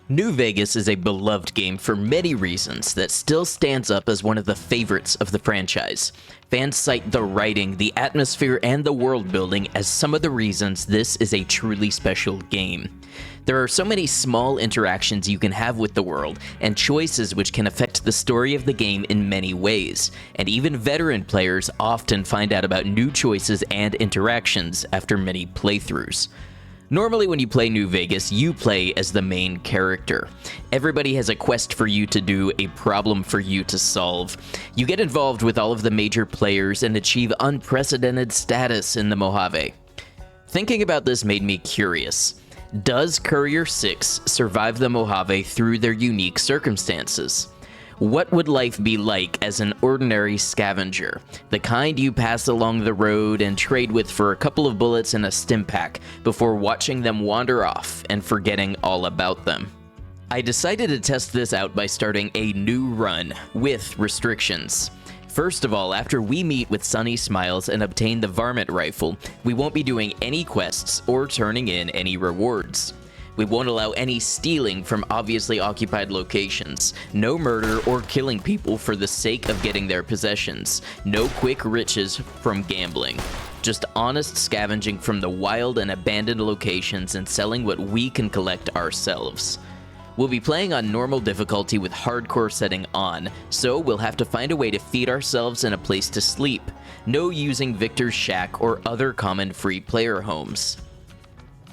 New Vegas is a beloved game for many reasons that still stands up as one of the favorites of the franchise. Fans cite the writing, the atmosphere, and the world building as some of the reasons this is a truly special game. There are so many small interactions you can have with the world, and choices which can affect the story of the game in many ways, and even veteran players often find out about new choices and interactions after many playthroughs. Normally when you play New Vegas, you play as the main character. Everybody has a quest for you to do, a problem for you to solve. You get involved with all of the major players and achieve unprecedented status in the Mojave. Thinking about this made me curious. Does Courier 6 survive the Mojave through their unique circumstances? What would life be like as an ordinary scavenger? The kind you pass along the road and trade with for a couple of bullets and a stim pack before watching them wander off and forgetting all about them. I decided to test this out by starting a new run with restrictions. First of all, after we meet with Sunny Smiles and obtain the varmint rifle, we won't be doing any quests or turning in any rewards. We won't allow any stealing from obviously occupied locations, no murder or killing people for the sake of getting their possessions, no quick riches from gambling. Just honest scavenging from the wild and abandoned locations and selling what we can collect ourselves. We'll be playing on normal difficulty with hardcore setting on, so we'll have to find a way to feed ourselves and a place to sleep. No using Victor's Shack or other common free player homes.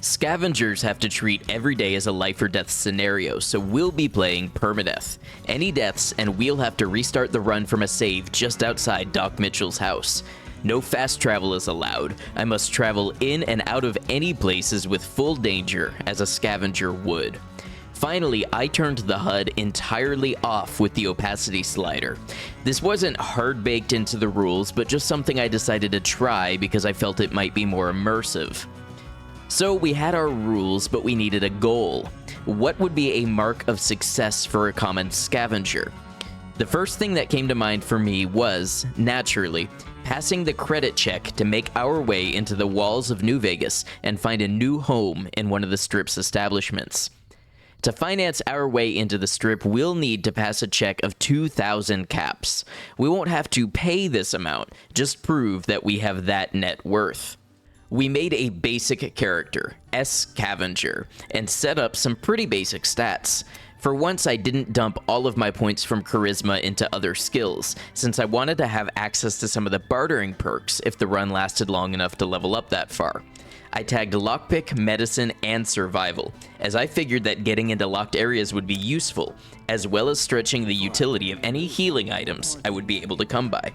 Scavengers have to treat every day as a life or death scenario, so we'll be playing Permadeath. Any deaths and we'll have to restart the run from a save just outside Doc Mitchell's house. No fast travel is allowed. I must travel in and out of any places with full danger as a scavenger would. Finally, I turned the HUD entirely off with the opacity slider. This wasn't hard-baked into the rules, but just something I decided to try because I felt it might be more immersive. So we had our rules, but we needed a goal. What would be a mark of success for a common scavenger? The first thing that came to mind for me was, naturally, passing the credit check to make our way into the walls of New Vegas and find a new home in one of the Strip's establishments. To finance our way into the Strip, we'll need to pass a check of 2,000 caps. We won't have to pay this amount, just prove that we have that net worth. We made a basic character, Scavenger, and set up some pretty basic stats. For once, I didn't dump all of my points from charisma into other skills, since I wanted to have access to some of the bartering perks if the run lasted long enough to level up that far. I tagged lockpick, medicine, and survival, as I figured that getting into locked areas would be useful, as well as stretching the utility of any healing items I would be able to come by.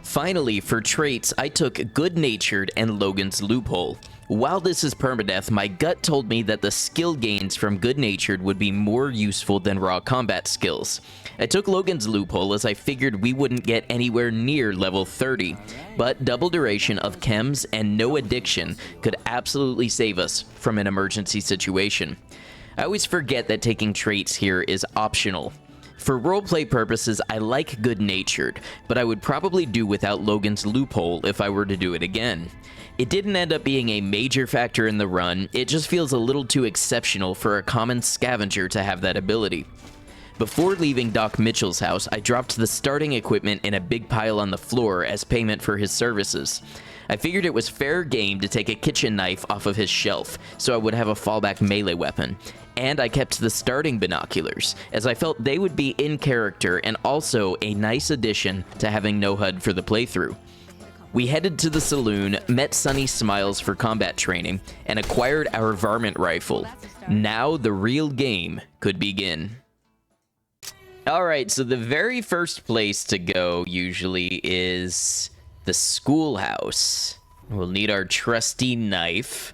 Finally, for traits, I took Good-Natured and Logan's Loophole. While this is Permadeath, my gut told me that the skill gains from Good-Natured would be more useful than raw combat skills. I took Logan's Loophole as I figured we wouldn't get anywhere near level 30, but double duration of chems and no addiction could absolutely save us from an emergency situation. I always forget that taking traits here is optional. For roleplay purposes, I like Good-Natured, but I would probably do without Logan's Loophole if I were to do it again. It didn't end up being a major factor in the run, it just feels a little too exceptional for a common scavenger to have that ability. Before leaving Doc Mitchell's house, I dropped the starting equipment in a big pile on the floor as payment for his services. I figured it was fair game to take a kitchen knife off of his shelf, so I would have a fallback melee weapon. And I kept the starting binoculars, as I felt they would be in character and also a nice addition to having no HUD for the playthrough. We headed to the saloon, met Sunny Smiles for combat training, and acquired our varmint rifle. Now the real game could begin. Alright, so the very first place to go usually is the schoolhouse. We'll need our trusty knife.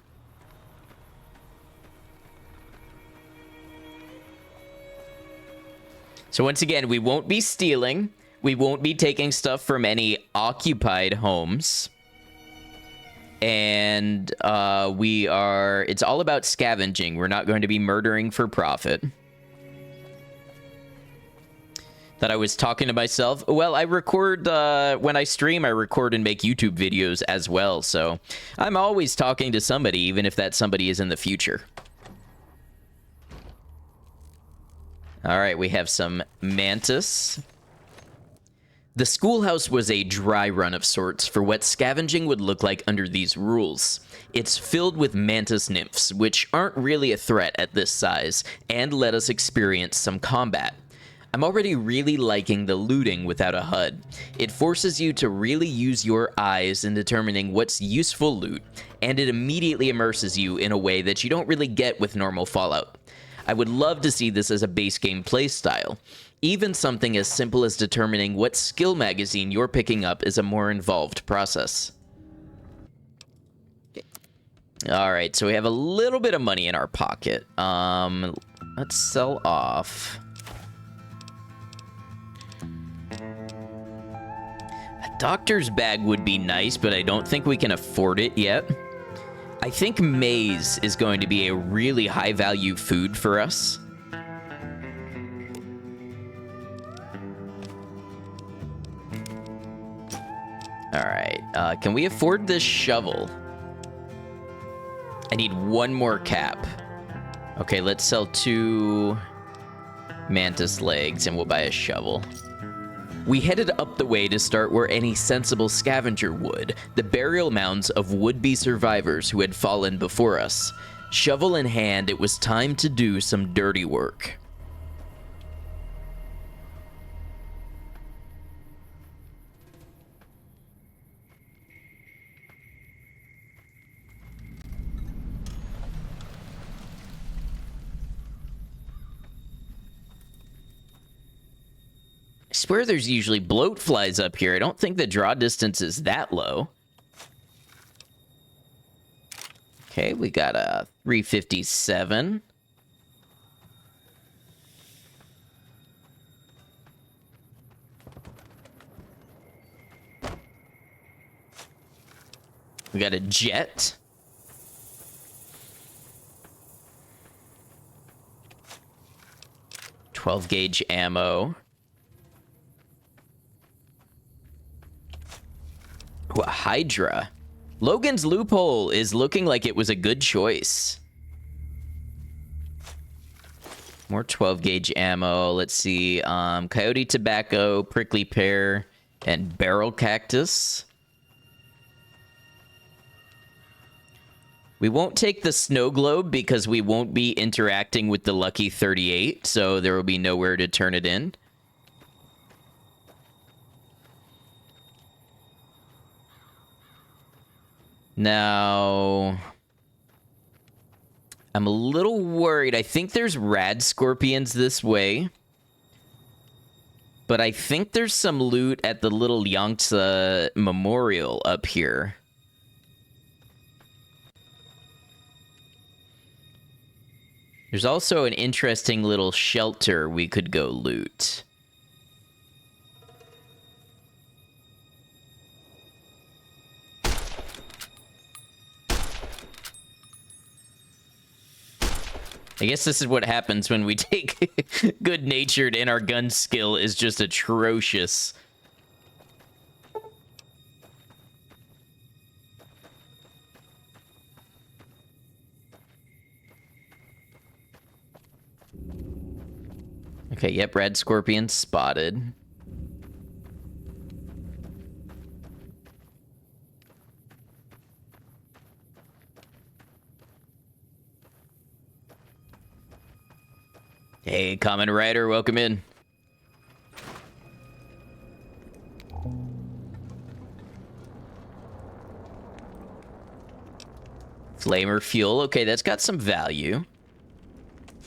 So once again, we won't be stealing. We won't be taking stuff from any occupied homes. And it's all about scavenging. We're not going to be murdering for profit. That I was talking to myself. Well, I record, when I stream, I record and make YouTube videos as well. So I'm always talking to somebody, even if that somebody is in the future. All right, we have some mantis. The schoolhouse was a dry run of sorts for what scavenging would look like under these rules. It's filled with mantis nymphs, which aren't really a threat at this size, and let us experience some combat. I'm already really liking the looting without a HUD. It forces you to really use your eyes in determining what's useful loot, and it immediately immerses you in a way that you don't really get with normal Fallout. I would love to see this as a base game playstyle. Even something as simple as determining what skill magazine you're picking up is a more involved process. Alright, so we have a little bit of money in our pocket. Let's sell off. A doctor's bag would be nice, but I don't think we can afford it yet. I think maize is going to be a really high-value food for us. Alright, can we afford this shovel? I need one more cap. Okay, let's sell 2 mantis legs and we'll buy a shovel. We headed up the way to start where any sensible scavenger would, the burial mounds of would-be survivors who had fallen before us. Shovel in hand, it was time to do some dirty work. I swear there's usually bloat flies up here. I don't think the draw distance is that low. Okay, we got a 357. We got a jet. .12 gauge ammo. Ooh, a Hydra. Logan's loophole is looking like it was a good choice. More 12 gauge ammo. Let's see. Coyote tobacco, prickly pear, and barrel cactus. We won't take the snow globe because we won't be interacting with the lucky 38, so there will be nowhere to turn it in. Now, I'm a little worried. I think there's rad scorpions this way. But I think there's some loot at the little Yangtze Memorial up here. There's also an interesting little shelter we could go loot. I guess this is what happens when we take good-natured and our gun skill is just atrocious. Okay, yep, red scorpion spotted. Hey, Common Rider, welcome in. Flamer fuel. Okay, that's got some value.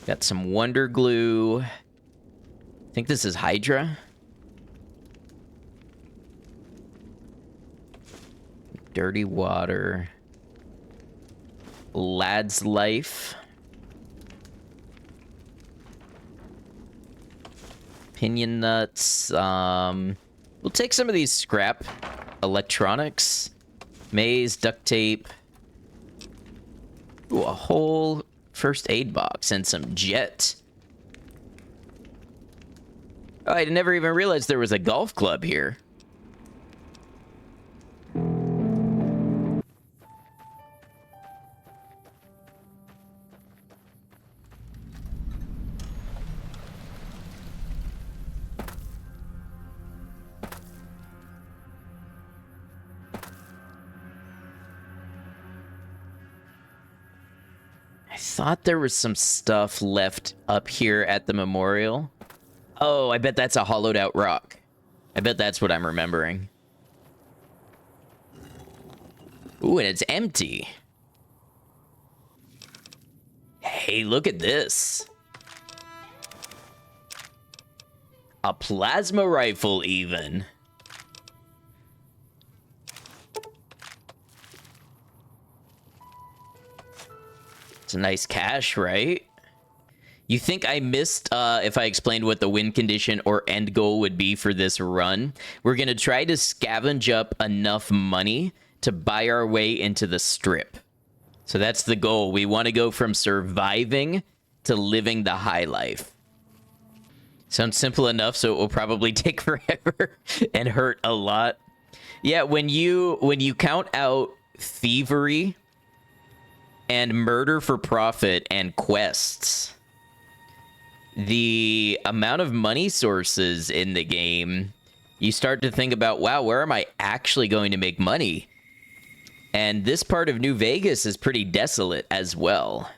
Got some Wonder Glue. I think this is Hydra. Dirty water. Lad's life. Pinion nuts. We'll take some of these scrap electronics. Maize, duct tape. Ooh, a whole first aid box and some jet. Oh, I never even realized there was a golf club here. thought there was some stuff left up here at the memorial. Oh, I bet that's a hollowed out rock. I bet that's what I'm remembering. Ooh, and it's empty. Hey, look at this. A plasma rifle, even. It's a nice cache, right? You think I missed if I explained what the win condition or end goal would be for this run? We're going to try to scavenge up enough money to buy our way into the strip. So that's the goal. We want to go from surviving to living the high life. Sounds simple enough, so it will probably take forever and hurt a lot. Yeah, when you count out thievery and murder for profit and quests, the amount of money sources in the game, you start to think about, wow, where am I actually going to make money? And this part of New Vegas is pretty desolate as well.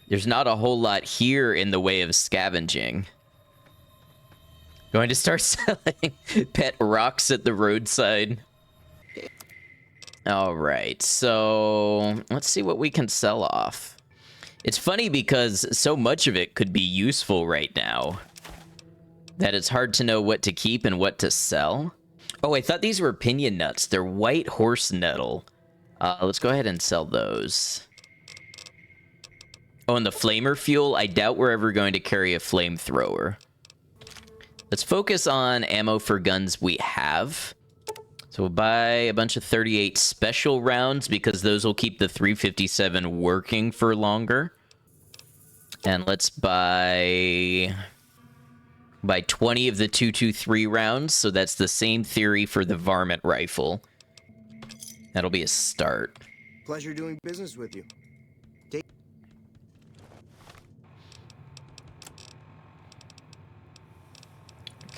There's not a whole lot here in the way of scavenging. Going to start selling pet rocks at the roadside. All right, so let's see what we can sell off. It's funny because so much of it could be useful right now that it's hard to know what to keep and what to sell. Oh, I thought these were pinion nuts. They're white horse nettle. Let's go ahead and sell those. Oh, and the flamer fuel, I doubt we're ever going to carry a flamethrower. Let's focus on ammo for guns we have. So we'll buy a bunch of 38 special rounds because those will keep the 357 working for longer. And let's buy 20 of the 223 rounds. So that's the same theory for the varmint rifle. That'll be a start. Pleasure doing business with you.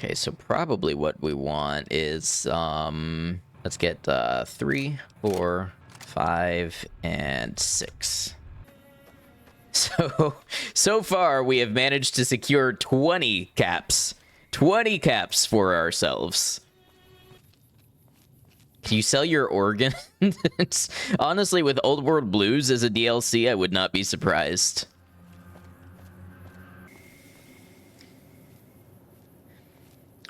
Okay, so probably what we want is, let's get 3, 4, 5, and 6. So far, we have managed to secure 20 caps. 20 caps for ourselves. Can you sell your organs? Honestly, with Old World Blues as a DLC, I would not be surprised.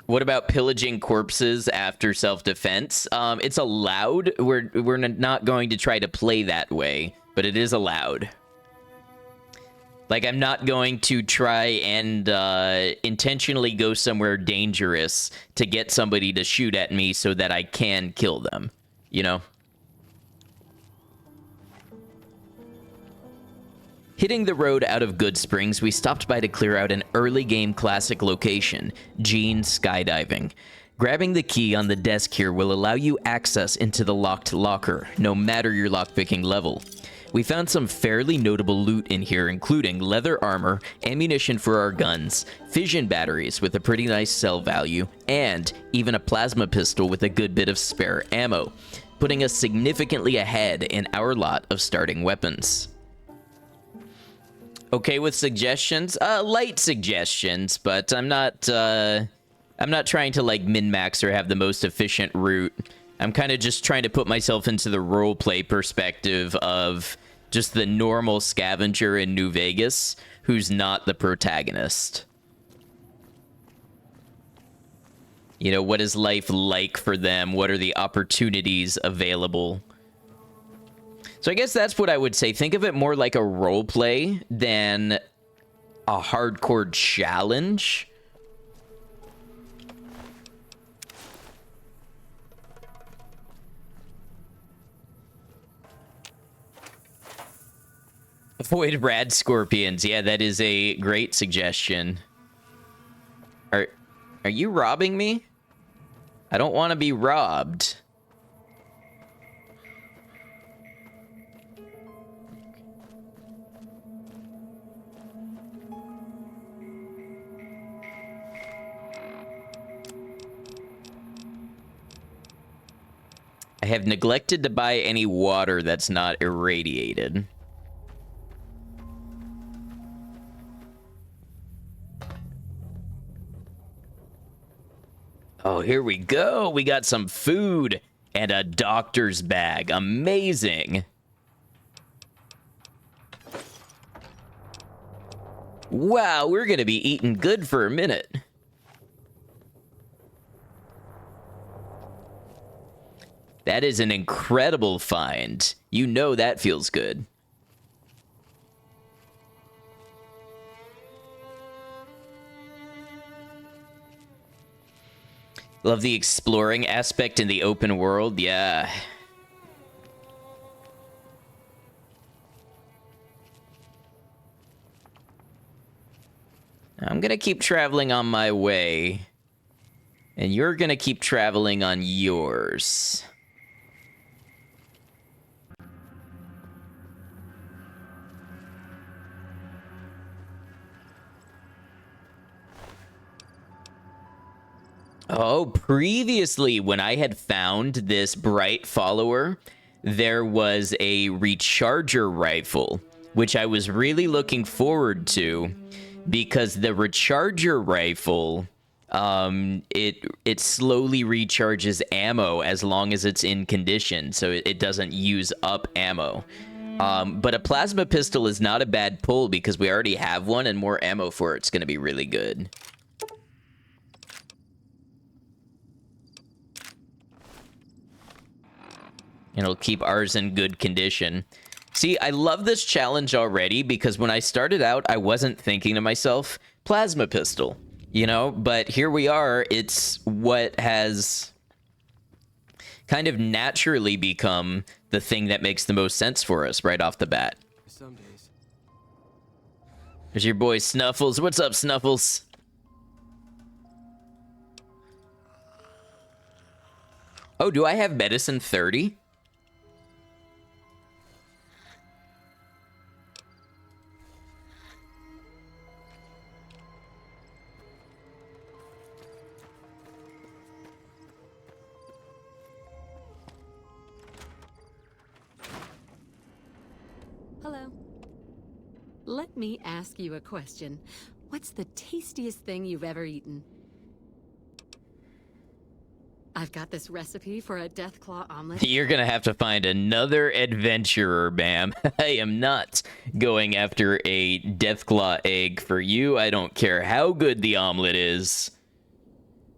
What about pillaging corpses after self-defense? It's allowed. We're not going to try to play that way, but it is allowed. Like, I'm not going to try and intentionally go somewhere dangerous to get somebody to shoot at me so that I can kill them, you know? Hitting the road out of Goodsprings, we stopped by to clear out an early game classic location, Gene's Skydiving. Grabbing the key on the desk here will allow you access into the locked locker, no matter your lockpicking level. We found some fairly notable loot in here, including leather armor, ammunition for our guns, fission batteries with a pretty nice sell value, and even a plasma pistol with a good bit of spare ammo, putting us significantly ahead in our lot of starting weapons. Okay with suggestions? Light suggestions, but I'm not trying to like min-max or have the most efficient route. I'm kind of just trying to put myself into the roleplay perspective of just the normal scavenger in New Vegas who's not the protagonist. You know, what is life like for them? What are the opportunities available? So I guess that's what I would say. Think of it more like a roleplay than a hardcore challenge. Avoid rad scorpions. Yeah, that is a great suggestion. Are you robbing me? I don't want to be robbed. have neglected to buy any water that's not irradiated. Oh, here we go. We got some food and a doctor's bag. Amazing. Wow, we're going to be eating good for a minute. That is an incredible find. You know that feels good. Love the exploring aspect in the open world. Yeah. I'm gonna keep traveling on my way. And you're gonna keep traveling on yours. Oh, previously when I had found this bright follower, there was a recharger rifle, which I was really looking forward to because the recharger rifle, it slowly recharges ammo as long as it's in condition, so it doesn't use up ammo. But a plasma pistol is not a bad pull because we already have one, and more ammo for it's going to be really good. It'll keep ours in good condition. See, I love this challenge already because when I started out, I wasn't thinking to myself, plasma pistol, you know? But here we are. It's what has kind of naturally become the thing that makes the most sense for us right off the bat. Some days. There's your boy Snuffles. What's up, Snuffles? Oh, do I have medicine 30? Hello. Let me ask you a question. What's the tastiest thing you've ever eaten? I've got this recipe for a Deathclaw omelet. You're gonna have to find another adventurer, Bam. I am not going after a Deathclaw egg for you. I don't care how good the omelet is.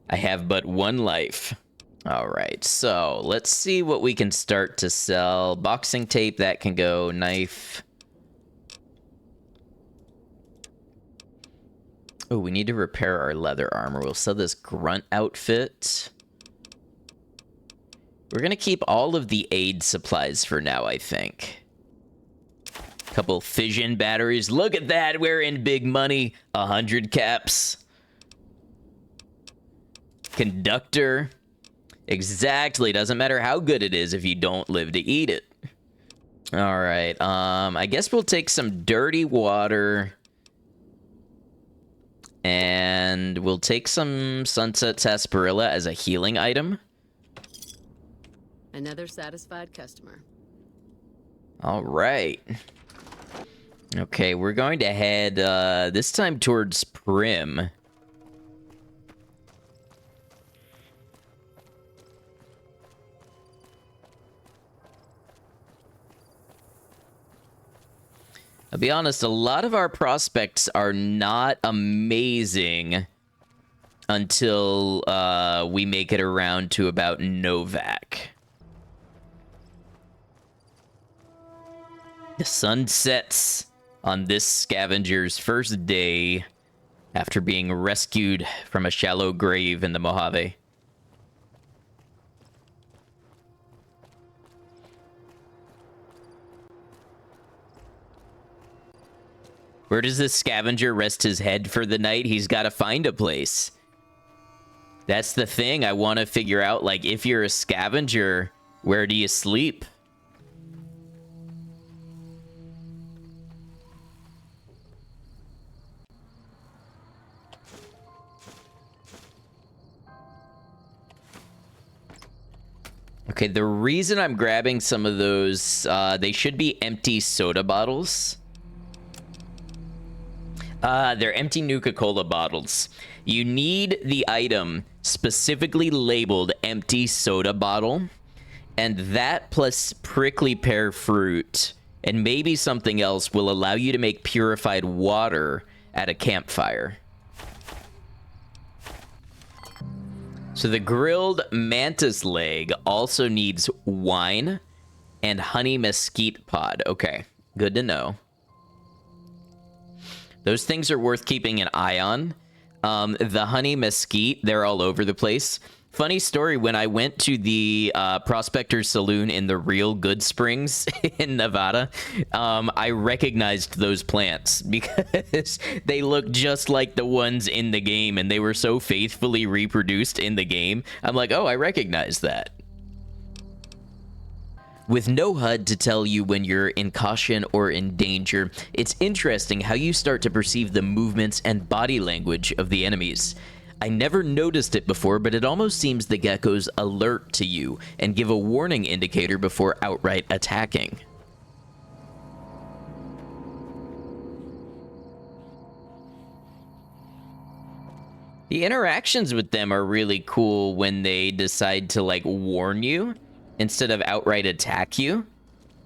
I have but one life. All right, so let's see what we can start to sell. Boxing tape, that can go. Knife. Oh, we need to repair our leather armor. We'll sell this grunt outfit. We're going to keep all of the aid supplies for now, I think. Couple fission batteries. Look at that. We're in big money. 100 caps. Conductor. Exactly. Doesn't matter how good it is if you don't live to eat it. All right. I guess we'll take some dirty water. And we'll take some Sunset Sarsaparilla as a healing item. Another satisfied customer. All right. Okay, we're going to head this time towards Primm. I'll be honest, a lot of our prospects are not amazing until we make it around to about Novak. The sun sets on this scavenger's first day after being rescued from a shallow grave in the Mojave. Where does this scavenger rest his head for the night? He's got to find a place. That's the thing. I want to figure out, like, if you're a scavenger, where do you sleep? Okay, the reason I'm grabbing some of those, they should be empty soda bottles. They're empty Nuka-Cola bottles. You need the item specifically labeled empty soda bottle, and that plus prickly pear fruit and maybe something else will allow you to make purified water at a campfire. So the grilled mantis leg also needs wine and honey mesquite pod. Okay, good to know. Those things are worth keeping an eye on. The honey mesquite, they're all over the place. Funny story, when I went to the Prospector's Saloon in the real Goodsprings in Nevada, I recognized those plants because they look just like the ones in the game, and they were so faithfully reproduced in the game. I'm like, oh, I recognize that. With no HUD to tell you when you're in caution or in danger, it's interesting how you start to perceive the movements and body language of the enemies. I never noticed it before, but it almost seems the geckos alert to you and give a warning indicator before outright attacking. The interactions with them are really cool when they decide to, like, warn you instead of outright attack you.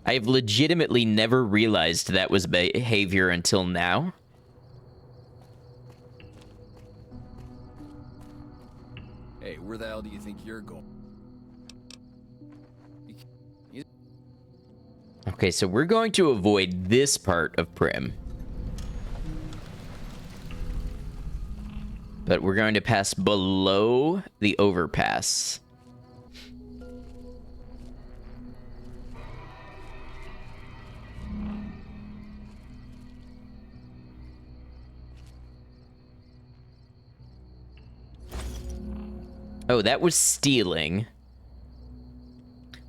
I've legitimately never realized that was behavior until now. Hey, where the hell do you think you're going? Okay, so we're going to avoid this part of Primm. But we're going to pass below the overpass. Oh, that was stealing.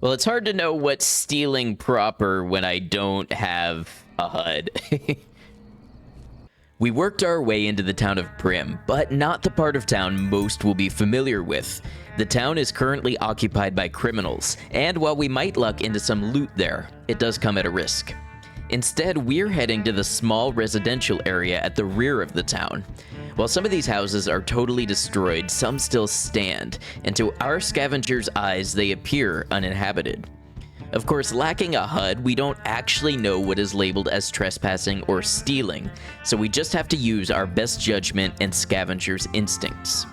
Well, it's hard to know what's stealing proper when I don't have a HUD. We worked our way into the town of Primm, but not the part of town most will be familiar with. The town is currently occupied by criminals, and while we might luck into some loot there, it does come at a risk. Instead, we're heading to the small residential area at the rear of the town. While some of these houses are totally destroyed, some still stand, and to our scavengers' eyes, they appear uninhabited. Of course, lacking a HUD, we don't actually know what is labeled as trespassing or stealing, so we just have to use our best judgment and scavengers' instincts.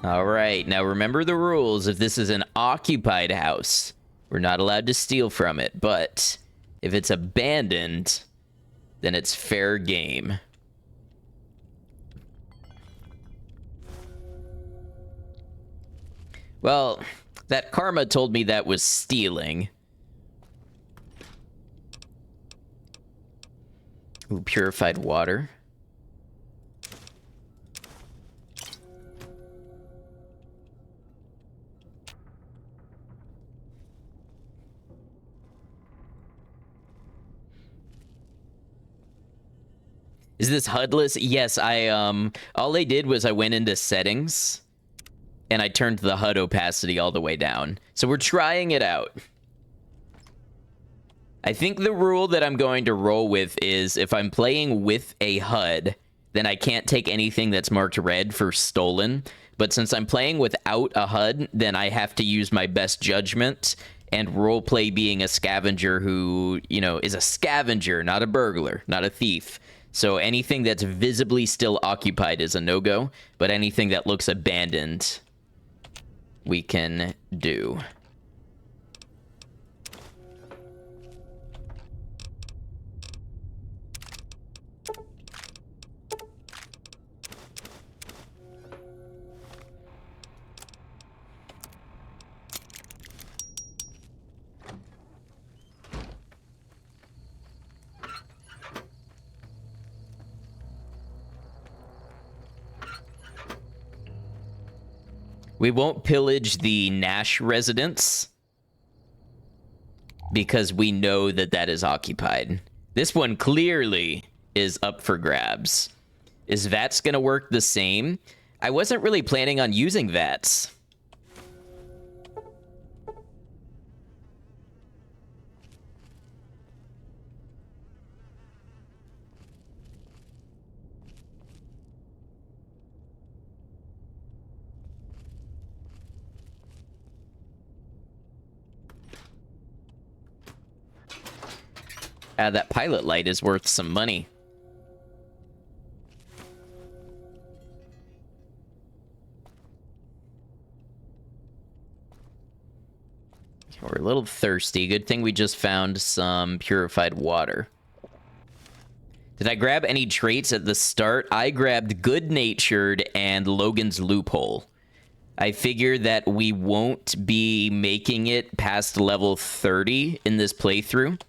Alright, now remember the rules. If this is an occupied house, we're not allowed to steal from it, but if it's abandoned, then it's fair game. Well, that karma told me that was stealing. Ooh, purified water. Is this HUDless? Yes, all I did was I went into settings and I turned the HUD opacity all the way down. So we're trying it out. I think the rule that I'm going to roll with is if I'm playing with a HUD, then I can't take anything that's marked red for stolen. But since I'm playing without a HUD, then I have to use my best judgment and roleplay being a scavenger who, you know, is a scavenger, not a burglar, not a thief. So anything that's visibly still occupied is a no-go, but anything that looks abandoned, we can do. We won't pillage the Nash residence because we know that that is occupied. This one clearly is up for grabs. Is VATS going to work the same? I wasn't really planning on using VATS. That pilot light is worth some money. We're a little thirsty. Good thing we just found some purified water. Did I grab any traits at the start? I grabbed good-natured and Logan's loophole. I figure that we won't be making it past level 30 in this playthrough.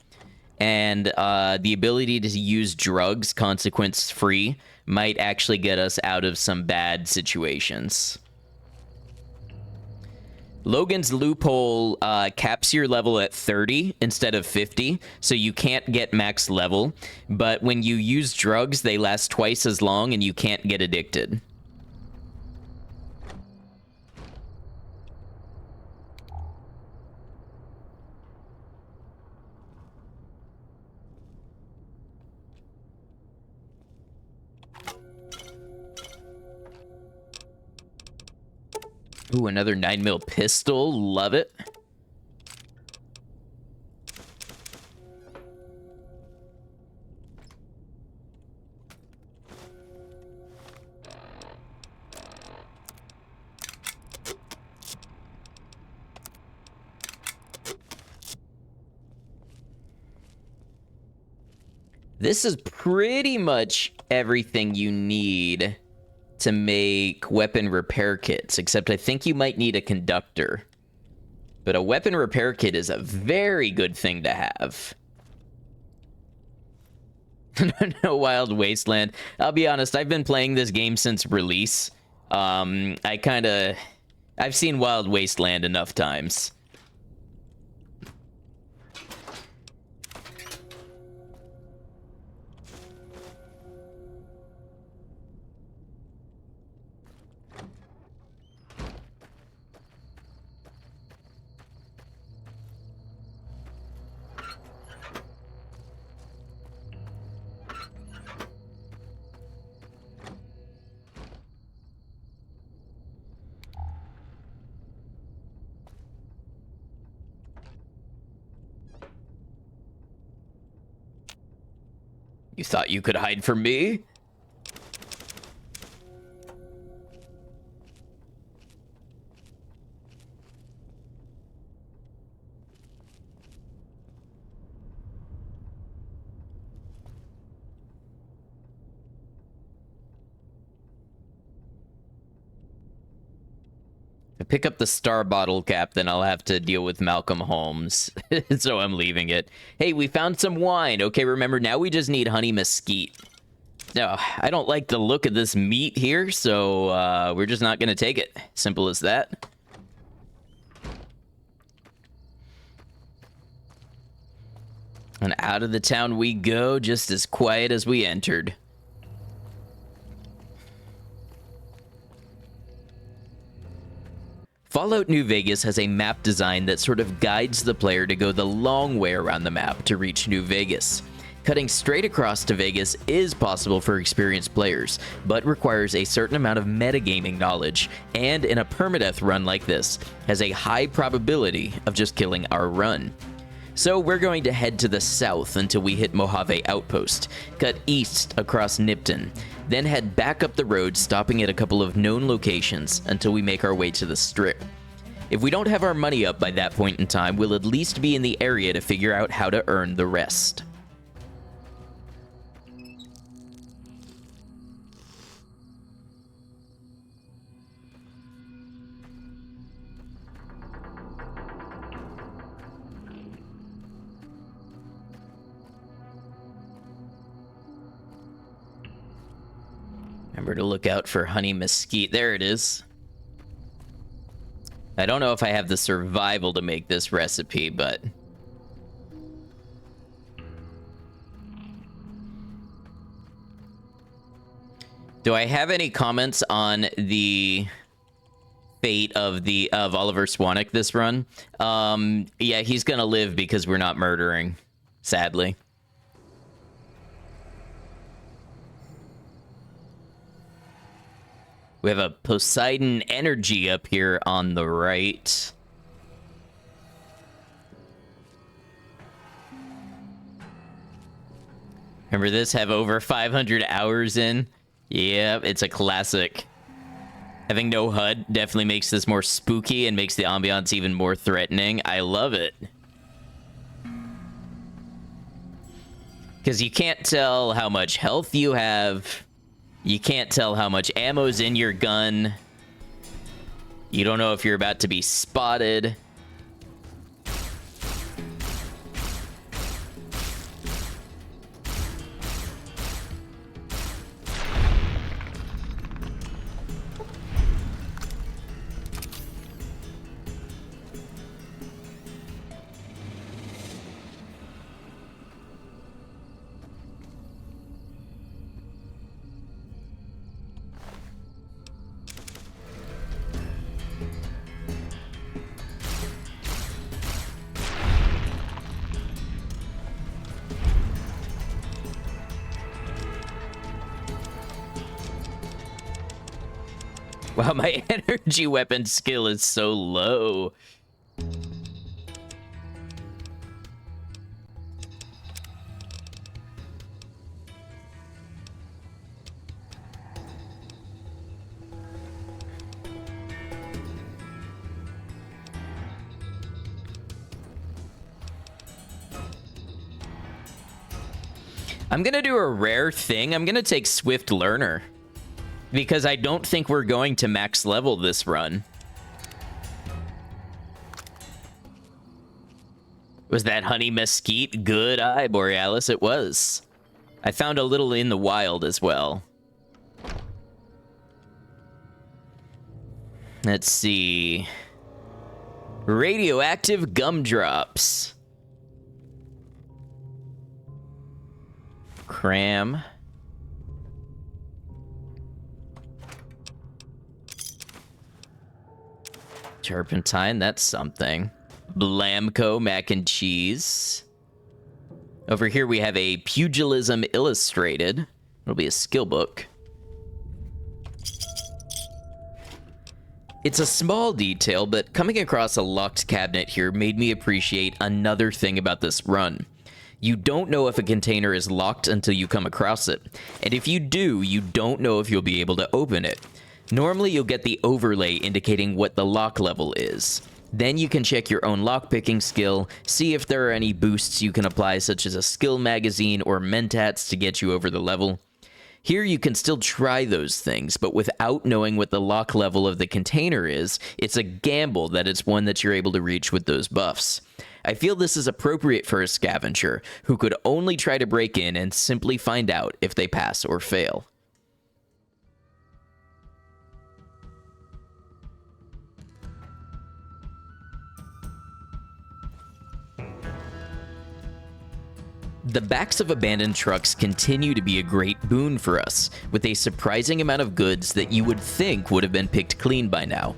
And the ability to use drugs consequence-free might actually get us out of some bad situations. Logan's loophole caps your level at 30 instead of 50, so you can't get max level. But when you use drugs, they last twice as long and you can't get addicted. Ooh, another 9mm pistol. Love it. This is pretty much everything you need to make weapon repair kits, except I think you might need a conductor. But a weapon repair kit is a very good thing to have. No Wild Wasteland. I'll be honest, I've been playing this game since release. I've seen Wild Wasteland enough times. You thought you could hide from me? If I pick up the star bottle cap, then I'll have to deal with Malcolm Holmes. So I'm leaving it. Hey, we found some wine. Okay, remember, now we just need honey mesquite. No, I don't like the look of this meat here, so we're just not going to take it. Simple as that. And out of the town we go, just as quiet as we entered. Fallout New Vegas has a map design that sort of guides the player to go the long way around the map to reach New Vegas. Cutting straight across to Vegas is possible for experienced players, but requires a certain amount of metagaming knowledge, and in a permadeath run like this, has a high probability of just killing our run. So we're going to head to the south until we hit Mojave Outpost, cut east across Nipton, then head back up the road, stopping at a couple of known locations until we make our way to the Strip. If we don't have our money up by that point in time, we'll at least be in the area to figure out how to earn the rest. Remember to look out for honey mesquite. There it is. I don't know if I have the survival to make this recipe, but... Do I have any comments on the fate of Oliver Swanwick this run? Yeah, he's gonna live because we're not murdering, sadly. We have a Poseidon energy up here on the right. Remember this? Have over 500 hours in. Yep, it's a classic. Having no HUD definitely makes this more spooky and makes the ambiance even more threatening. I love it. Because you can't tell how much health you have. You can't tell how much ammo's in your gun. You don't know if you're about to be spotted. Wow, my energy weapon skill is so low. I'm gonna do a rare thing. I'm gonna take Swift Learner, because I don't think we're going to max level this run. Was that honey mesquite? Good eye, Borealis. It was. I found a little in the wild as well. Let's see. Radioactive gumdrops. Cram. Turpentine, that's something. Blamco mac and cheese. Over here we have a Pugilism Illustrated. It'll be a skill book. It's a small detail, but coming across a locked cabinet here made me appreciate another thing about this run. You don't know if a container is locked until you come across it. And if you do, you don't know if you'll be able to open it. Normally, you'll get the overlay indicating what the lock level is. Then you can check your own lockpicking skill, see if there are any boosts you can apply, such as a skill magazine or mentats to get you over the level. Here you can still try those things, but without knowing what the lock level of the container is, it's a gamble that it's one that you're able to reach with those buffs. I feel this is appropriate for a scavenger who could only try to break in and simply find out if they pass or fail. The backs of abandoned trucks continue to be a great boon for us, with a surprising amount of goods that you would think would have been picked clean by now.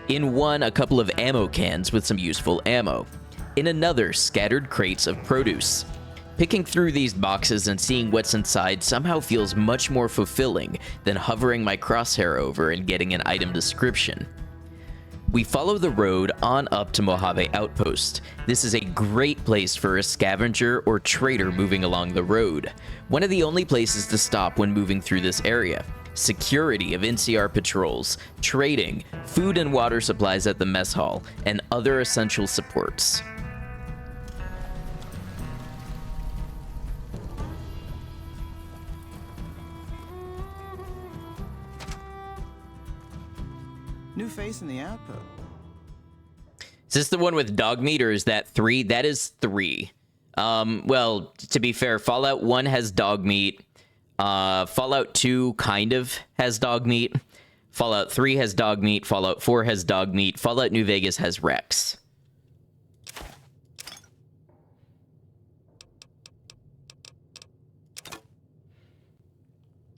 In one, a couple of ammo cans with some useful ammo. In another, scattered crates of produce. Picking through these boxes and seeing what's inside somehow feels much more fulfilling than hovering my crosshair over and getting an item description. We follow the road on up to Mojave Outpost. This is a great place for a scavenger or trader moving along the road. One of the only places to stop when moving through this area. Security of NCR patrols, trading, food and water supplies at the mess hall, and other essential supports. New face in the outpost. Is this the one with dog meat, or is that 3? That is 3. Well, to be fair, Fallout 1 has dog meat. Fallout 2 kind of has dog meat. Fallout 3 has dog meat. Fallout 4 has dog meat. Fallout New Vegas has Rex.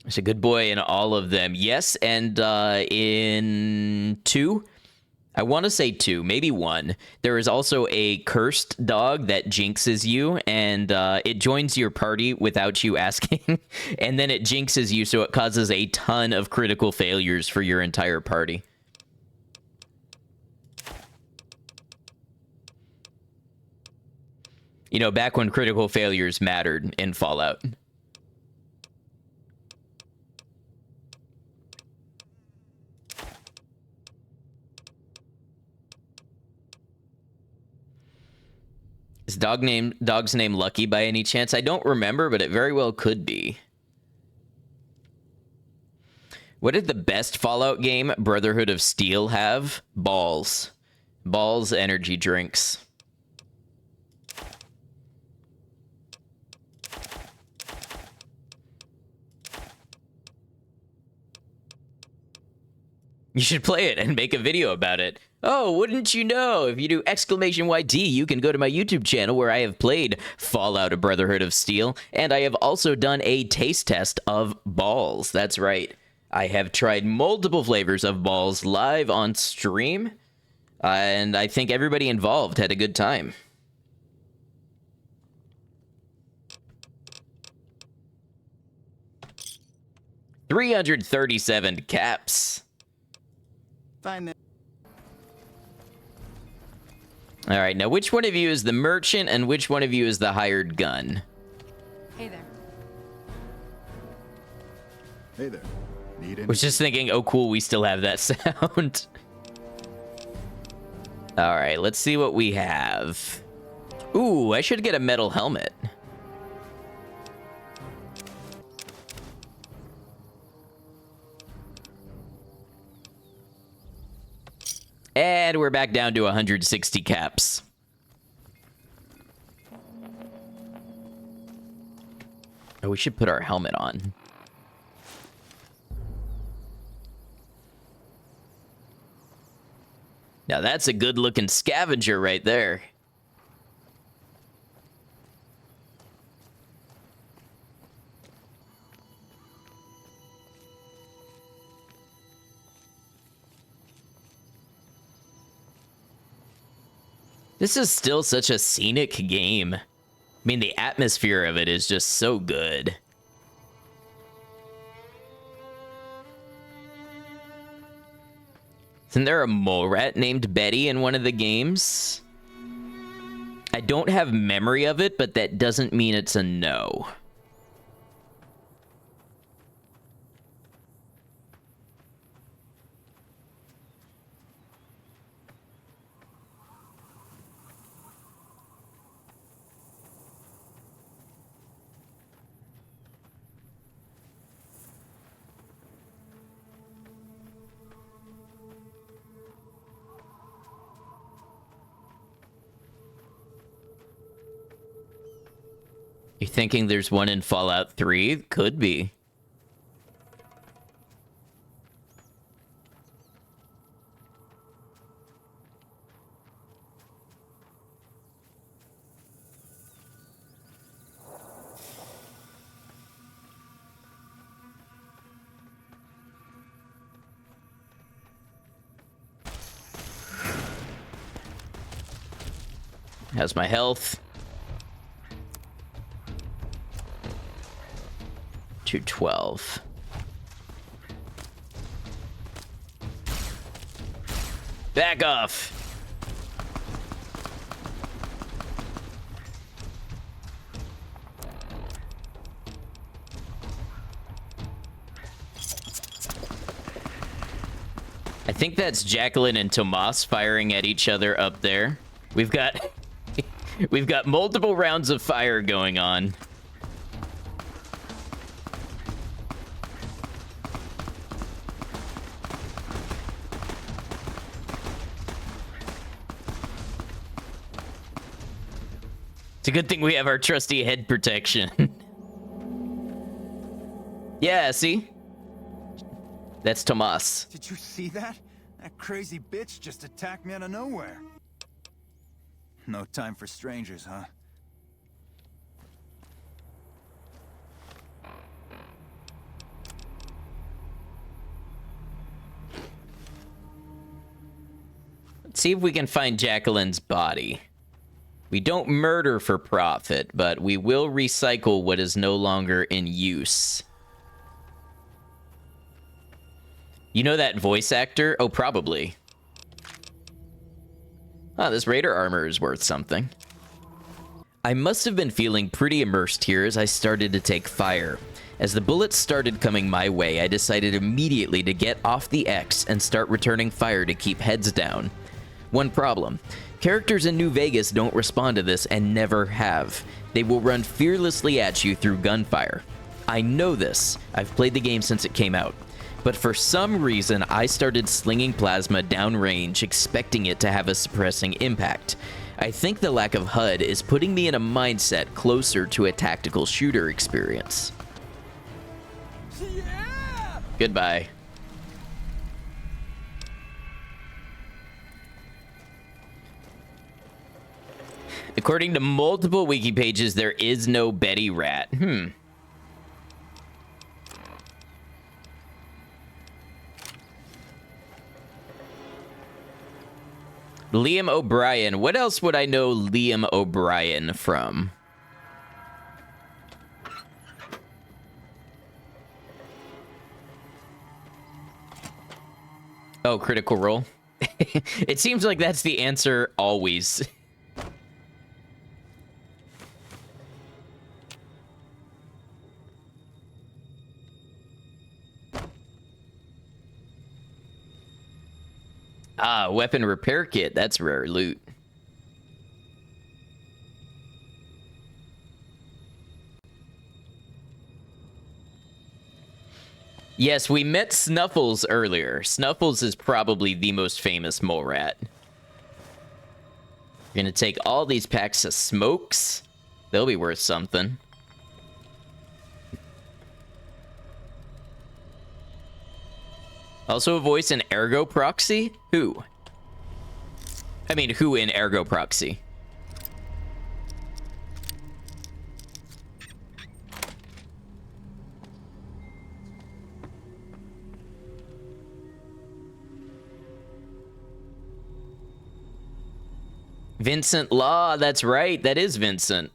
There's a good boy in all of them. Yes, and in 2, I want to say 2, maybe 1. There is also a cursed dog that jinxes you, and it joins your party without you asking, and then it jinxes you, so it causes a ton of critical failures for your entire party. You know, back when critical failures mattered in Fallout. Is dog's name Lucky by any chance? I don't remember, but it very well could be. What did the best Fallout game, Brotherhood of Steel, have? Balls. Balls energy drinks. You should play it and make a video about it. Oh, wouldn't you know? If you do exclamation YT, you can go to my YouTube channel where I have played Fallout: A Brotherhood of Steel, and I have also done a taste test of balls. That's right. I have tried multiple flavors of balls live on stream, and I think everybody involved had a good time. $337 caps. Fine then. All right, now which one of you is the merchant and which one of you is the hired gun? Hey there. Hey there. Need any? Was just thinking, oh cool, we still have that sound. All right, let's see what we have. Ooh, I should get a metal helmet. And we're back down to 160 caps. Oh, we should put our helmet on. Now that's a good-looking scavenger right there. This is still such a scenic game. I mean, the atmosphere of it is just so good. Isn't there a mole rat named Betty in one of the games? I don't have memory of it, but that doesn't mean it's a no. You thinking there's one in Fallout 3? Could be. How's my health? 212. Back off. I think that's Jacqueline and Tomas firing at each other up there. We've got we've got multiple rounds of fire going on. It's a good thing we have our trusty head protection. Yeah, see? That's Tomas. Did you see that? That crazy bitch just attacked me out of nowhere. No time for strangers, huh? See if we can find Jacqueline's body. We don't murder for profit, but we will recycle what is no longer in use. You know that voice actor? Oh, probably. Ah, this raider armor is worth something. I must have been feeling pretty immersed here as I started to take fire. As the bullets started coming my way, I decided immediately to get off the X and start returning fire to keep heads down. One problem. Characters in New Vegas don't respond to this and never have. They will run fearlessly at you through gunfire. I know this. I've played the game since it came out. But for some reason, I started slinging plasma downrange, expecting it to have a suppressing impact. I think the lack of HUD is putting me in a mindset closer to a tactical shooter experience. Yeah! Goodbye. According to multiple wiki pages, there is no Betty Rat. Liam O'Brien. What else would I know Liam O'Brien from? Oh, Critical Role. It seems like that's the answer always. Ah, weapon repair kit. That's rare loot. Yes, we met Snuffles earlier. Snuffles is probably the most famous mole rat. We're gonna take all these packs of smokes. They'll be worth something. Also a voice in Ergo Proxy? Who? I mean, who in Ergo Proxy? Vincent Law, that's right. That is Vincent.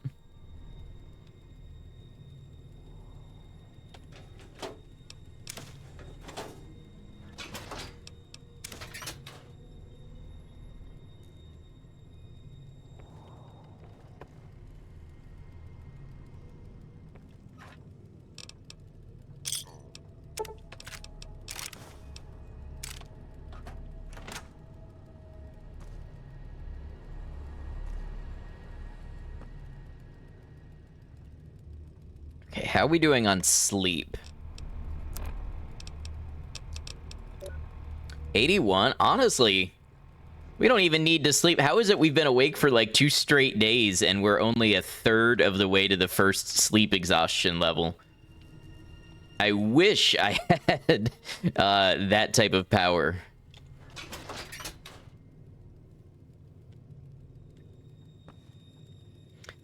Okay, how are we doing on sleep? 81? Honestly, we don't even need to sleep. How is it we've been awake for like 2 straight days and we're only a third of the way to the first sleep exhaustion level? I wish I had that type of power.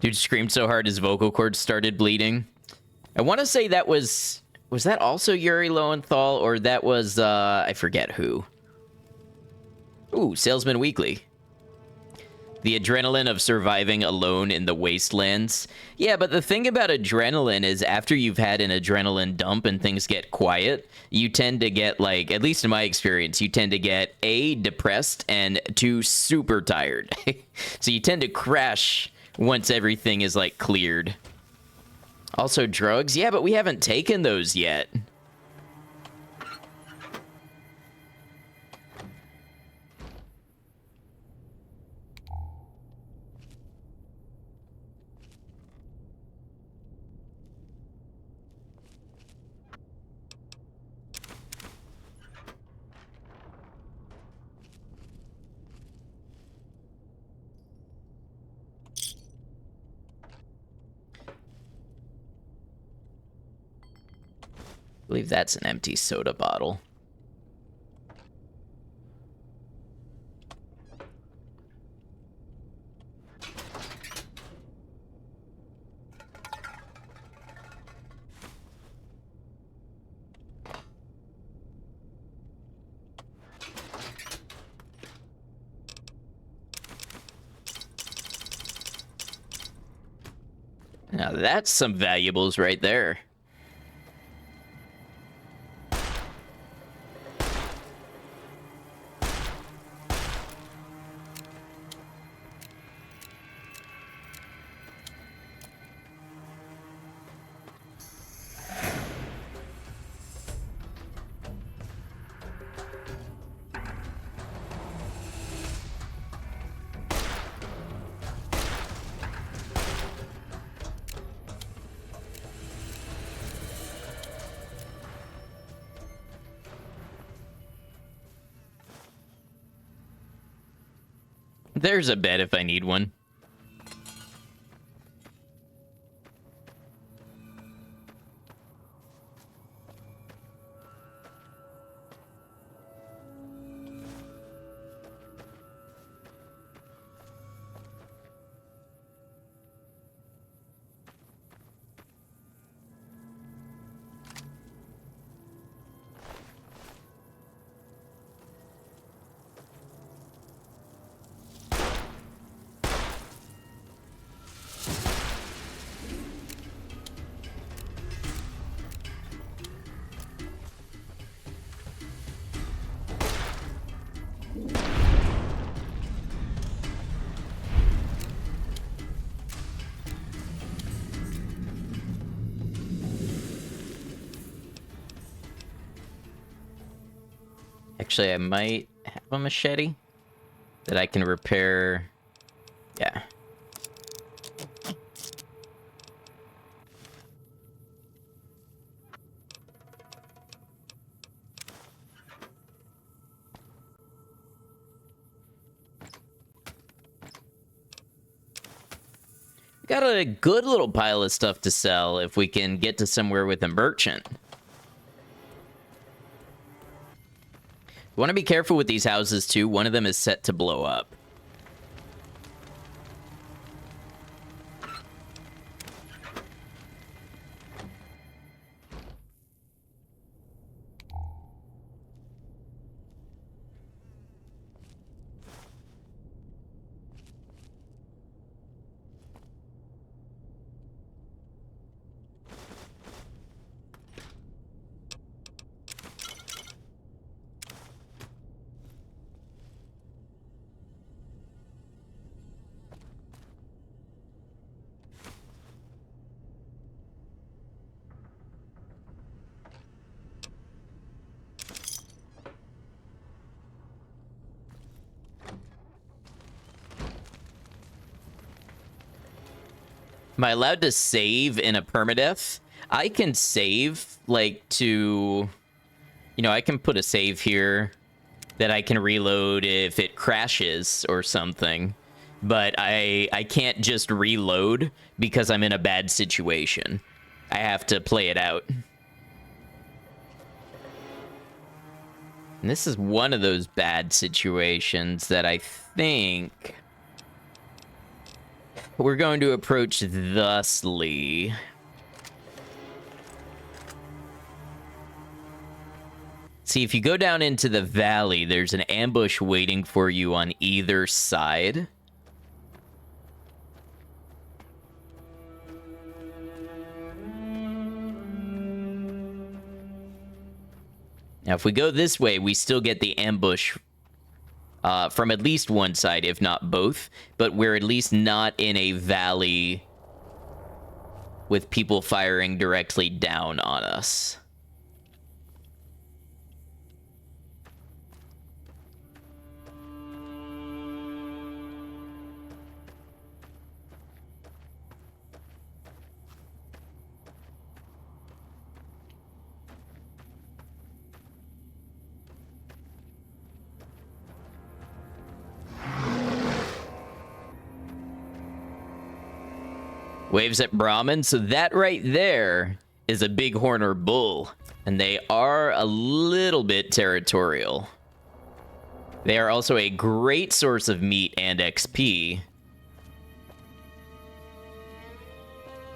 Dude screamed so hard his vocal cords started bleeding. I want to say that was that also Yuri Lowenthal, or that was, I forget who. Ooh, Salesman Weekly. The adrenaline of surviving alone in the wastelands. Yeah, but the thing about adrenaline is after you've had an adrenaline dump and things get quiet, you tend to get, like, at least in my experience, you tend to get, A, depressed, and 2, super tired. So you tend to crash once everything is, like, cleared. Also drugs? Yeah, but we haven't taken those yet. I believe that's an empty soda bottle. Now that's some valuables right there. There's a bed if I need one. Actually, I might have a machete that I can repair. Yeah. Got a good little pile of stuff to sell if we can get to somewhere with a merchant. You want to be careful with these houses, too. One of them is set to blow up. Am I allowed to save in a permadeath? I can save, like, to... You know, I can put a save here that I can reload if it crashes or something. But I can't just reload because I'm in a bad situation. I have to play it out. And this is one of those bad situations that I think... we're going to approach thusly. See, if you go down into the valley, there's an ambush waiting for you on either side. Now, if we go this way, we still get the ambush from at least one side, if not both, but we're at least not in a valley with people firing directly down on us. Waves at Brahmin, so that right there is a bighorn or bull, and they are a little bit territorial. They are also a great source of meat and XP,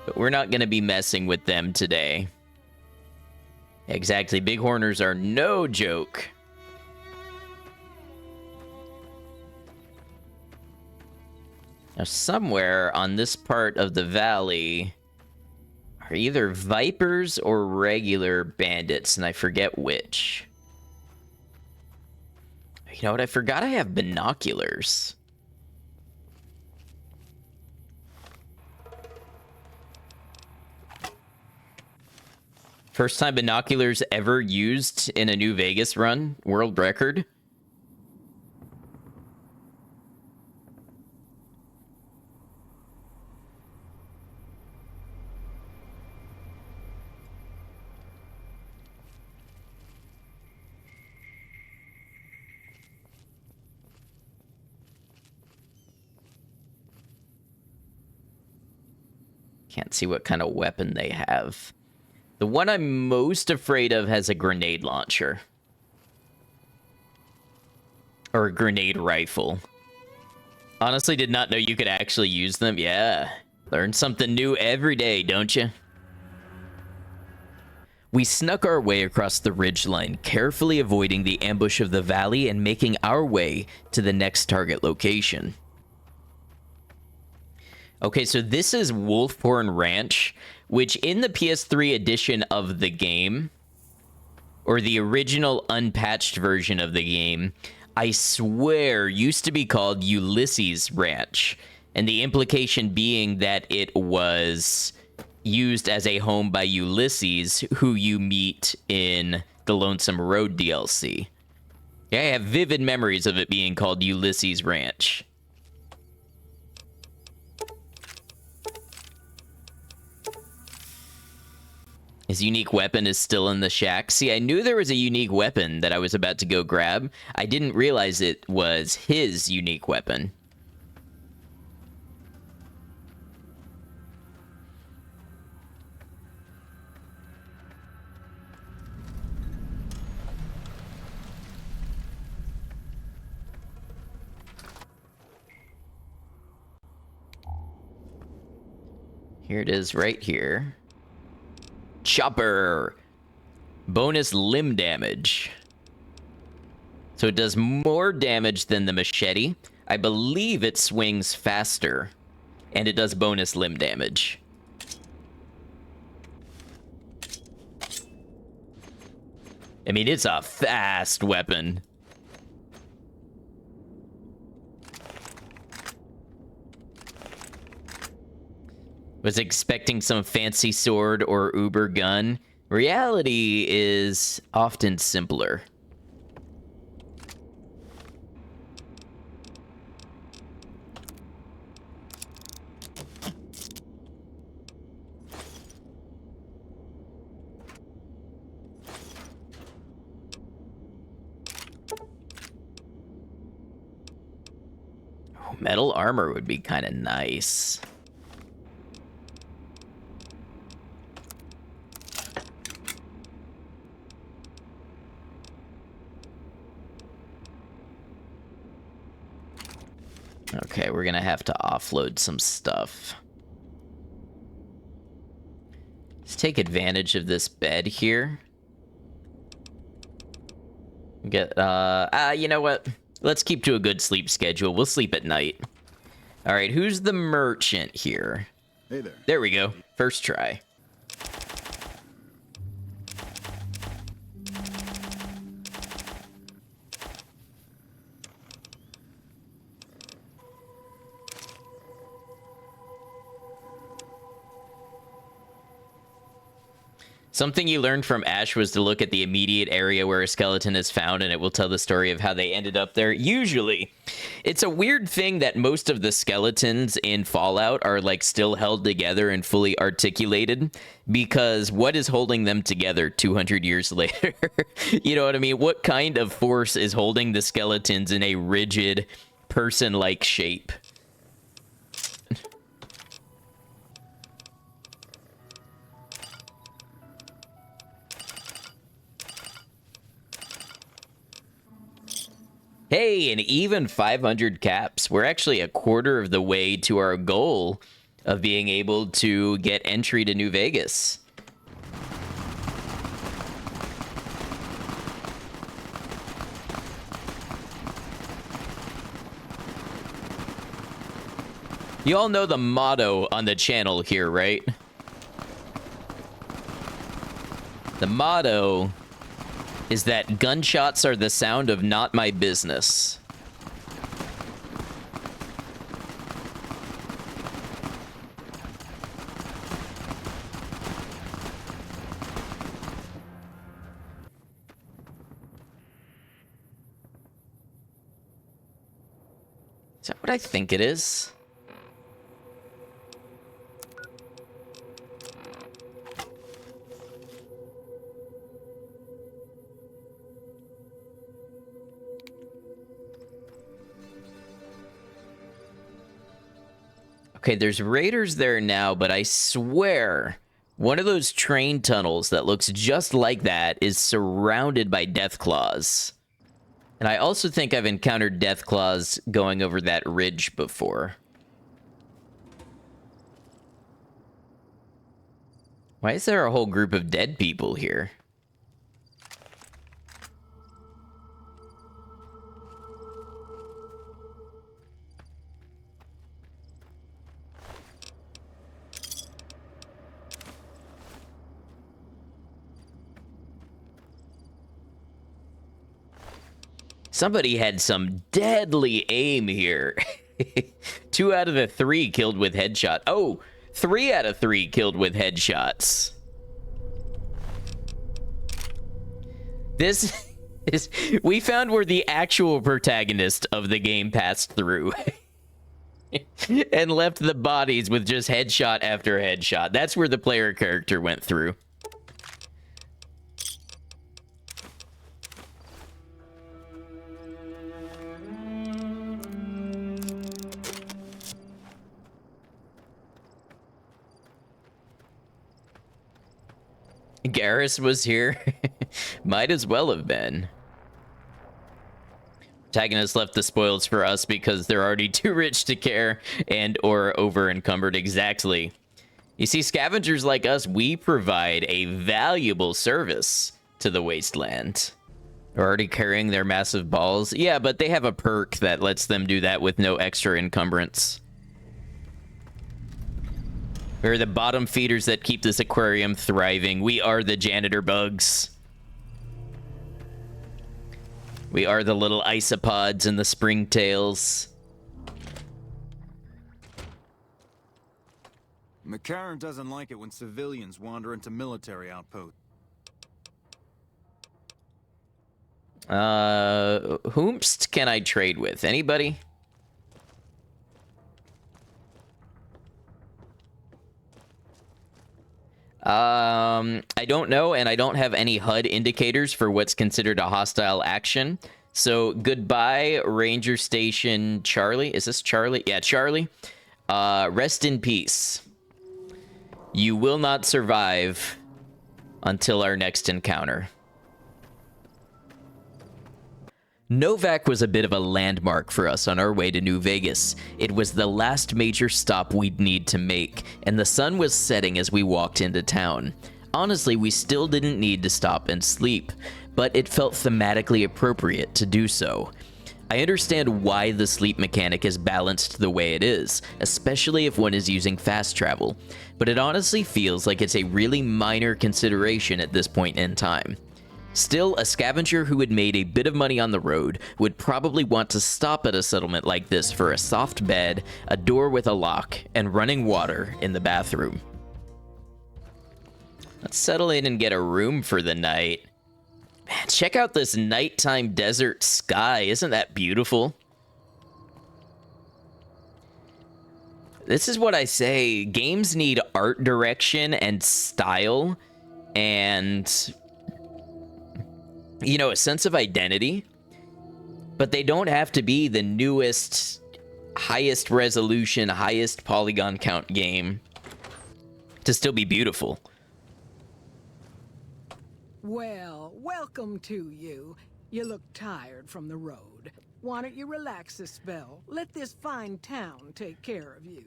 but we're not going to be messing with them today. Exactly, bighorners are no joke. Now, somewhere on this part of the valley, are either Vipers or regular bandits, and I forget which. You know what? I forgot I have binoculars. First time binoculars ever used in a New Vegas run. World record. Can't see what kind of weapon they have. The one I'm most afraid of has a grenade launcher. Or a grenade rifle. Honestly, did not know you could actually use them. Yeah. Learn something new every day, don't you? We snuck our way across the ridgeline, carefully avoiding the ambush of the valley and making our way to the next target location. Okay, so this is Wolfhorn Ranch, which in the PS3 edition of the game, or the original unpatched version of the game, I swear used to be called Ulysses Ranch. And the implication being that it was used as a home by Ulysses, who you meet in the Lonesome Road DLC. Yeah, I have vivid memories of it being called Ulysses Ranch. His unique weapon is still in the shack. See, I knew there was a unique weapon that I was about to go grab. I didn't realize it was his unique weapon. Here it is right here. Chopper. Bonus limb damage. So it does more damage than the machete. I believe it swings faster. And it does bonus limb damage. I mean, it's a fast weapon. Was expecting some fancy sword or uber gun. Reality is often simpler. Oh, metal armor would be kind of nice. Okay, we're gonna have to offload some stuff. Let's take advantage of this bed here. Get, you know what? Let's keep to a good sleep schedule. We'll sleep at night. All right, who's the merchant here? Hey there. There we go. First try. Something you learned from Ash was to look at the immediate area where a skeleton is found, and it will tell the story of how they ended up there. Usually. It's a weird thing that most of the skeletons in Fallout are, like, still held together and fully articulated, because what is holding them together 200 years later? You know what I mean? What kind of force is holding the skeletons in a rigid, person-like shape? Hey, an even 500 caps. We're actually a quarter of the way to our goal of being able to get entry to New Vegas. You all know the motto on the channel here, right? The motto is that gunshots are the sound of not my business. Is that what I think it is? Okay, there's raiders there now, but I swear one of those train tunnels that looks just like that is surrounded by death claws. And I also think I've encountered death claws going over that ridge before. Why is there a whole group of dead people here? Somebody had some deadly aim here. 2 out of the 3 killed with headshot. Oh, 3 out of 3 killed with headshots. This is... We found where the actual protagonist of the game passed through. And left the bodies with just headshot after headshot. That's where the player character went through. Garrus was here. Might as well have been. Protagonist left the spoils for us because they're already too rich to care and or over encumbered. Exactly. You see, scavengers like us, we provide a valuable service to the wasteland. They're already carrying their massive balls. Yeah, but they have a perk that lets them do that with no extra encumbrance. We're the bottom feeders that keep this aquarium thriving. We are the janitor bugs. We are the little isopods and the springtails. McCarran doesn't like it when civilians wander into military outposts. Whomst can I trade with? Anybody? I don't know, and I don't have any HUD indicators for what's considered a hostile action. So, goodbye, Ranger Station Charlie. Is this Charlie? Yeah, Charlie. Rest in peace. You will not survive until our next encounter. Novak was a bit of a landmark for us on our way to New Vegas. It was the last major stop we'd need to make, and the sun was setting as we walked into town. Honestly, we still didn't need to stop and sleep, but it felt thematically appropriate to do so. I understand why the sleep mechanic is balanced the way it is, especially if one is using fast travel, but it honestly feels like it's a really minor consideration at this point in time. Still, a scavenger who had made a bit of money on the road would probably want to stop at a settlement like this for a soft bed, a door with a lock, and running water in the bathroom. Let's settle in and get a room for the night. Man, check out this nighttime desert sky. Isn't that beautiful? This is what I say. Games need art direction and style and, you know, a sense of identity, but they don't have to be the newest, highest resolution, highest polygon count game to still be beautiful. Well, welcome to you. You look tired from the road. Why don't you relax a spell? Let this fine town take care of you.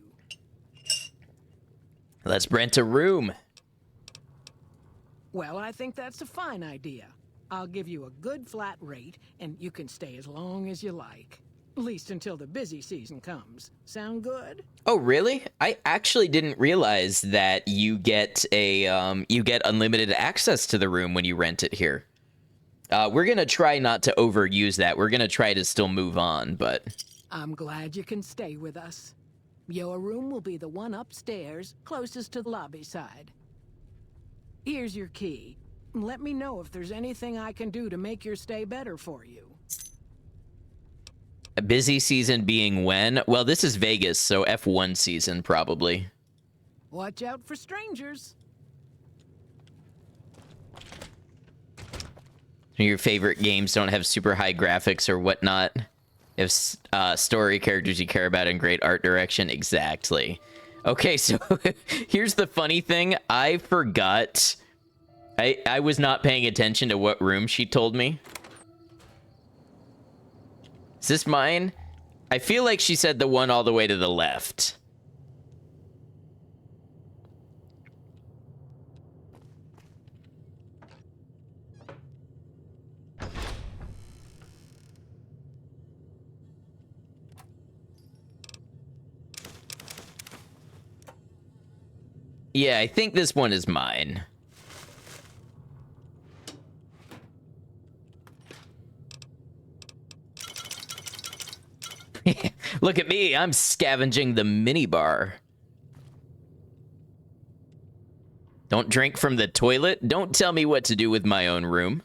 Let's rent a room. Well, I think that's a fine idea. I'll give you a good flat rate, and you can stay as long as you like. At least until the busy season comes. Sound good? Oh, really? I actually didn't realize that you get unlimited access to the room when you rent it here. We're gonna try not to overuse that. We're gonna try to still move on, but... I'm glad you can stay with us. Your room will be the one upstairs, closest to the lobby side. Here's your key. Let me know if there's anything I can do to make your stay better for you. A busy season being when? Well, this is Vegas, so F1 season, probably. Watch out for strangers. Your favorite games don't have super high graphics or whatnot. If story, characters you care about, and great art direction. Exactly. Okay, so here's the funny thing. I forgot. I was not paying attention to what room she told me. Is this mine? I feel like she said the one all the way to the left. Yeah, I think this one is mine. Look at me, I'm scavenging the minibar. Don't drink from the toilet. Don't tell me what to do with my own room.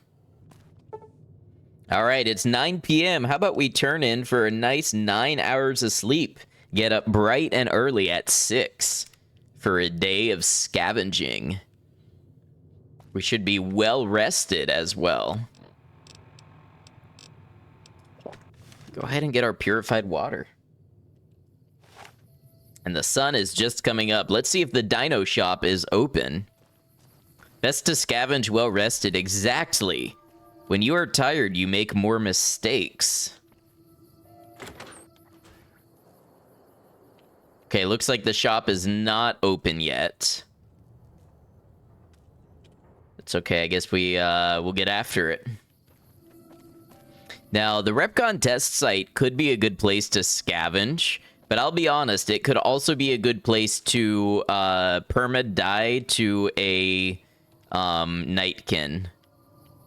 All right, it's 9 p.m. How about we turn in for a nice 9 hours of sleep? Get up bright and early at 6 for a day of scavenging. We should be well rested as well. Go ahead and get our purified water. And the sun is just coming up. Let's see if the dino shop is open. Best to scavenge well rested. Exactly. When you are tired, you make more mistakes. Okay, looks like the shop is not open yet. It's okay, I guess we'll get after it. Now, the Repcon test site could be a good place to scavenge, but I'll be honest, it could also be a good place to perma-die to a Nightkin.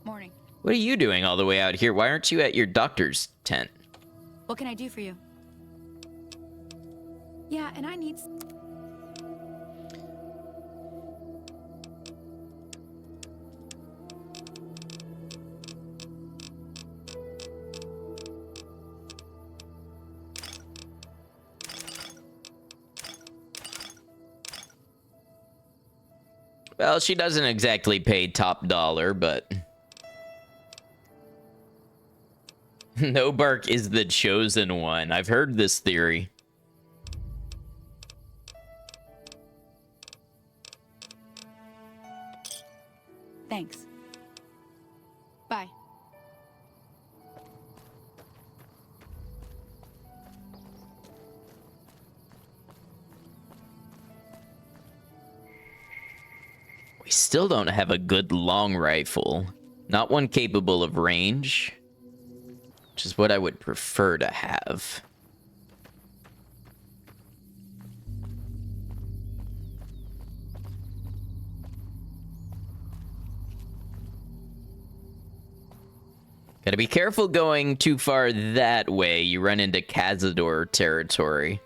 Morning. What are you doing all the way out here? Why aren't you at your doctor's tent? What can I do for you? Yeah, and I need... Well, she doesn't exactly pay top dollar, but... No Bark is the chosen one. I've heard this theory. Thanks. Bye. We still don't have a good long rifle. Not one capable of range. Which is what I would prefer to have. Gotta be careful going too far that way. You run into Cazador territory.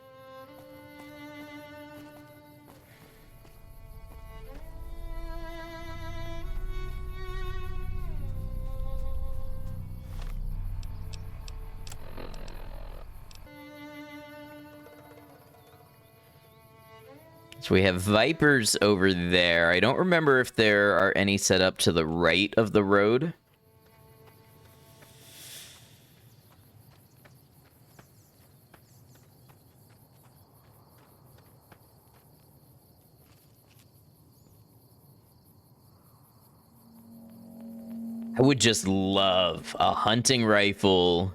So we have Vipers over there. I don't remember if there are any set up to the right of the road. I would just love a hunting rifle,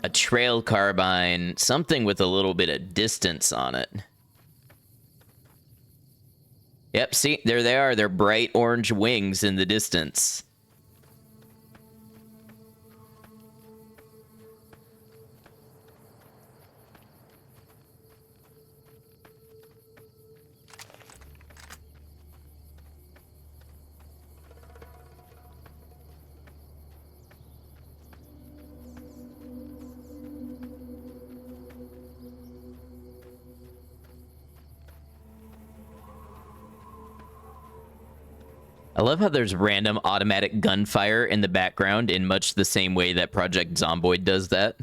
a trail carbine, something with a little bit of distance on it. Yep, see, there they are. They're bright orange wings in the distance. I love how there's random automatic gunfire in the background in much the same way that Project Zomboid does that.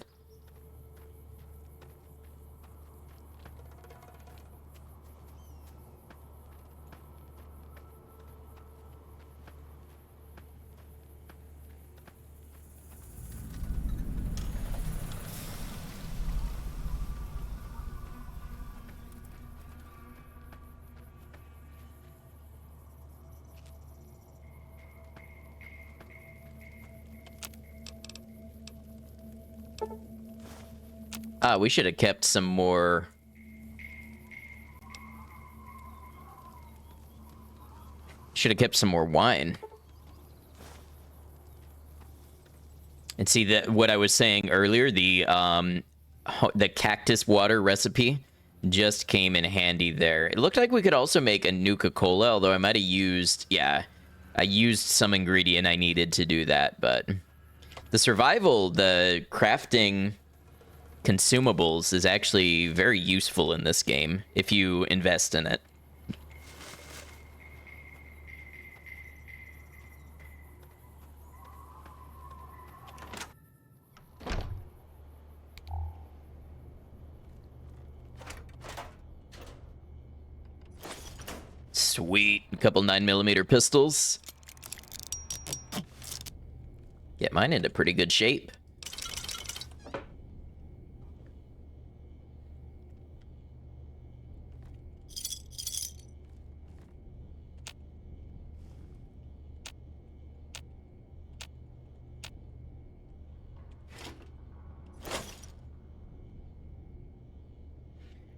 We should have kept some more. Should have kept some more wine. And see that what I was saying earlier, the cactus water recipe just came in handy there. It looked like we could also make a Nuka-Cola, although I might have used, yeah, I used some ingredient I needed to do that, but the survival, the crafting consumables is actually very useful in this game if you invest in it. Sweet. A couple 9mm pistols. Get mine into pretty good shape.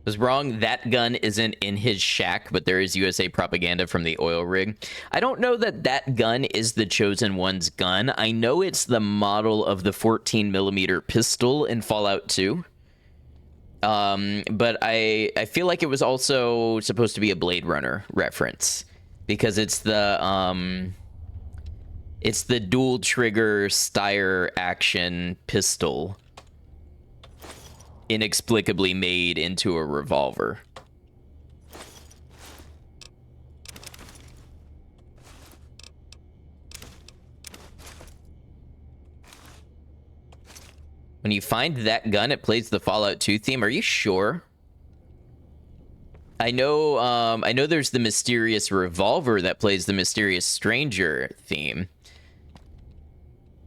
Was wrong, that gun isn't in his shack, but there is USA propaganda from the oil rig. I don't know that that gun is the Chosen One's gun. I know it's the model of the 14mm pistol in Fallout 2. But I feel like it was also supposed to be a Blade Runner reference, because it's the dual trigger Steyr action pistol inexplicably made into a revolver. When you find that gun, it plays the Fallout 2 theme. Are you sure? I know there's the mysterious revolver that plays the mysterious stranger theme.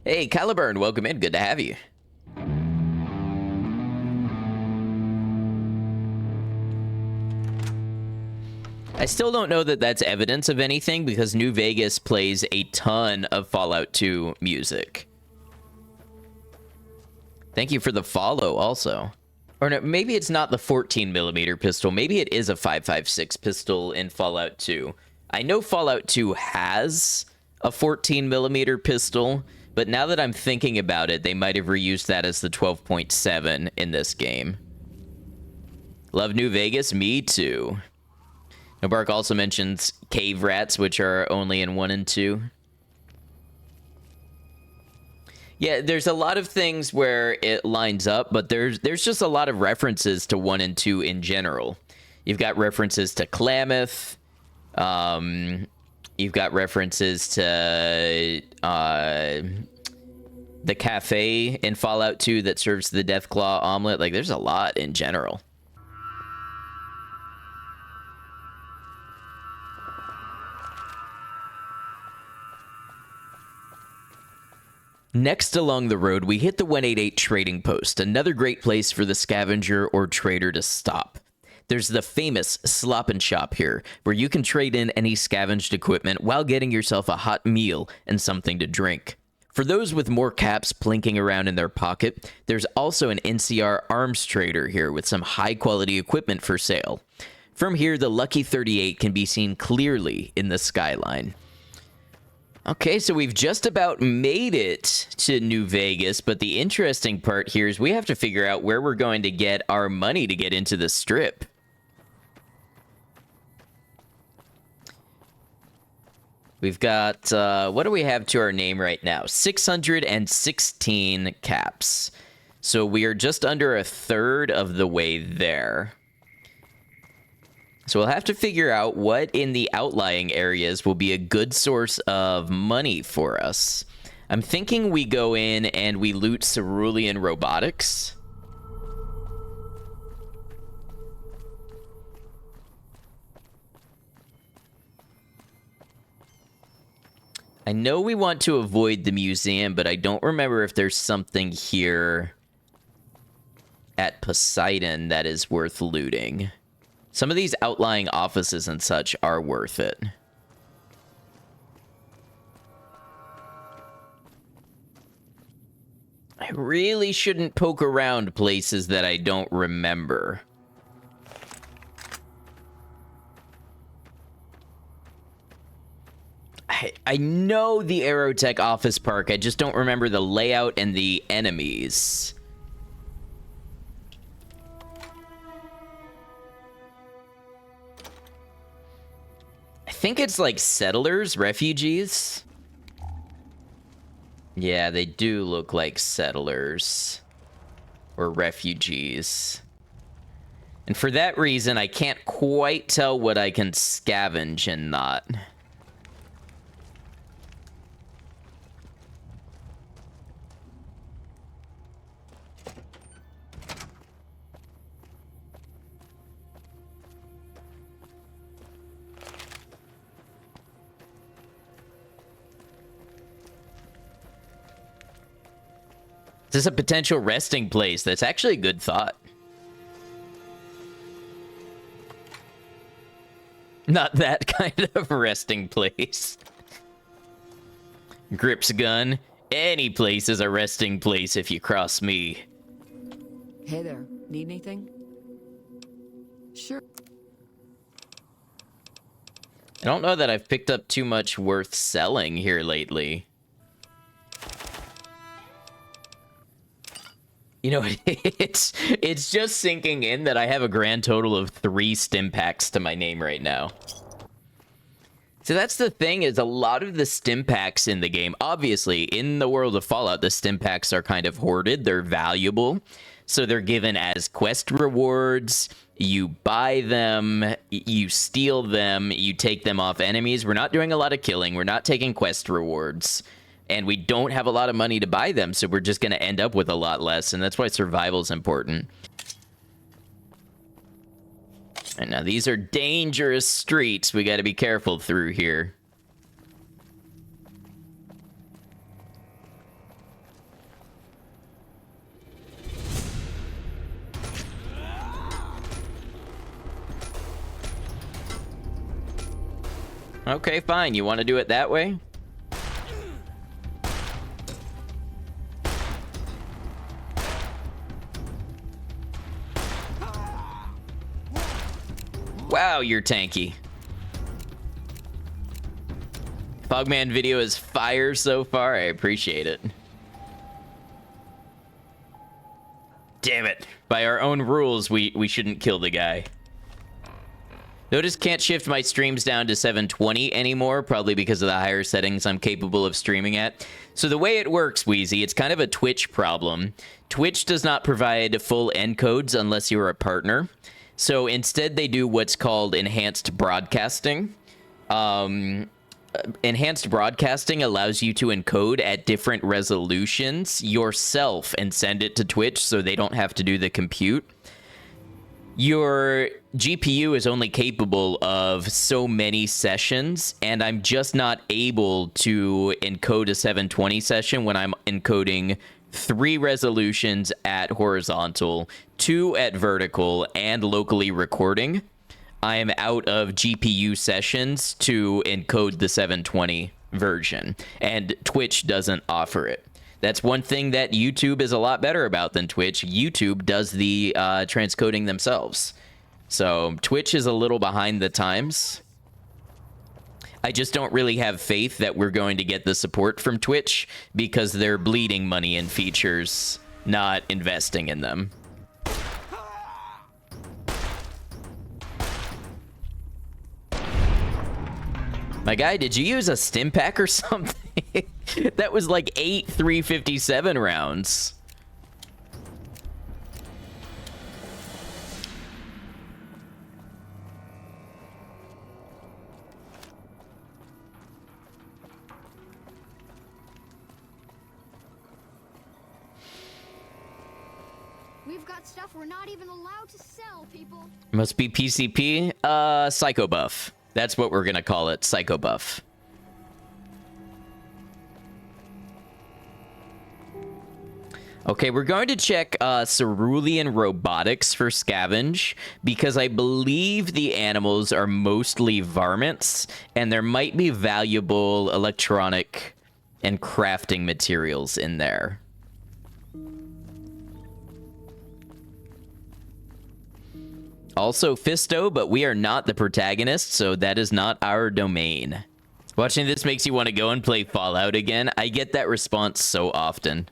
Hey, Caliburn, welcome in. Good to have you. I still don't know that that's evidence of anything, because New Vegas plays a ton of Fallout 2 music. Thank you for the follow also. Or no, maybe it's not the 14mm pistol. Maybe it is a 5.56 pistol in Fallout 2. I know Fallout 2 has a 14mm pistol, but now that I'm thinking about it, they might have reused that as the 12.7 in this game. Love New Vegas? Me too. Nobark also mentions cave rats, which are only in 1 and 2. Yeah, there's a lot of things where it lines up, but there's just a lot of references to 1 and 2 in general. You've got references to Klamath. You've got references to the cafe in Fallout 2 that serves the Deathclaw omelet. Like, there's a lot in general. Next along the road, we hit the 188 trading post, another great place for the scavenger or trader to stop. There's the famous Slop and Shop here, where you can trade in any scavenged equipment while getting yourself a hot meal and something to drink. For those with more caps plinking around in their pocket, there's also an NCR arms trader here with some high-quality equipment for sale. From here, the Lucky 38 can be seen clearly in the skyline. Okay, so we've just about made it to New Vegas, but the interesting part here is we have to figure out where we're going to get our money to get into the Strip. We've got, what do we have to our name right now? 616 caps. So we are just under a third of the way there. So we'll have to figure out what in the outlying areas will be a good source of money for us. I'm thinking we go in and we loot cerulean robotics. I know we want to avoid the museum, but I don't remember if there's something here at Poseidon that is worth looting. Some of these outlying offices and such are worth it. I really shouldn't poke around places that I don't remember. I know the Aerotech office park, I just don't remember the layout and the enemies. I think it's like settlers, refugees. Yeah, they do look like settlers or refugees. And for that reason, I can't quite tell what I can scavenge and not. This is a potential resting place. That's actually a good thought. Not that kind of resting place. Grips gun. Any place is a resting place if you cross me. Hey there, need anything? Sure. I don't know that I've picked up too much worth selling here lately. You know, it's just sinking in that I have a grand total of 3 stim packs to my name right now. So that's the thing, is a lot of the stim packs in the game, obviously, in the world of Fallout, the stim packs are kind of hoarded. They're valuable. So they're given as quest rewards. You buy them, you steal them, you take them off enemies. We're not doing a lot of killing. We're not taking quest rewards. And we don't have a lot of money to buy them, so we're just going to end up with a lot less, and that's why survival is important. And now these are dangerous streets. We got to be careful through here. Okay, fine. You want to do it that way? Wow, you're tanky. Pugman video is fire so far. I appreciate it. Damn it. By our own rules, we shouldn't kill the guy. Notice can't shift my streams down to 720 anymore, probably because of the higher settings I'm capable of streaming at. So the way it works, Wheezy, it's kind of a Twitch problem. Twitch does not provide full encodes unless you're a partner. So instead, they do what's called enhanced broadcasting. Enhanced broadcasting allows you to encode at different resolutions yourself and send it to Twitch so they don't have to do the compute. Your GPU is only capable of so many sessions, and I'm just not able to encode a 720 session when I'm encoding 3 resolutions at horizontal, 2 at vertical, and locally recording. I am out of GPU sessions to encode the 720 version, and Twitch doesn't offer it. That's one thing that YouTube is a lot better about than Twitch. YouTube does the transcoding themselves. So Twitch is a little behind the times. I just don't really have faith that we're going to get the support from Twitch because they're bleeding money in features, not investing in them. My guy, did you use a stim pack or something? That was like 8 357 rounds. You've got stuff we're not even allowed to sell, people. Must be PCP. Psycho buff. That's what we're gonna call it. Psycho buff. Okay, we're going to check cerulean robotics for scavenge, because I believe the animals are mostly varmints, and there might be valuable electronic and crafting materials in there. Also Fisto, but we are not the protagonist, so that is not our domain. Watching this makes you want to go and play Fallout again. I get that response so often.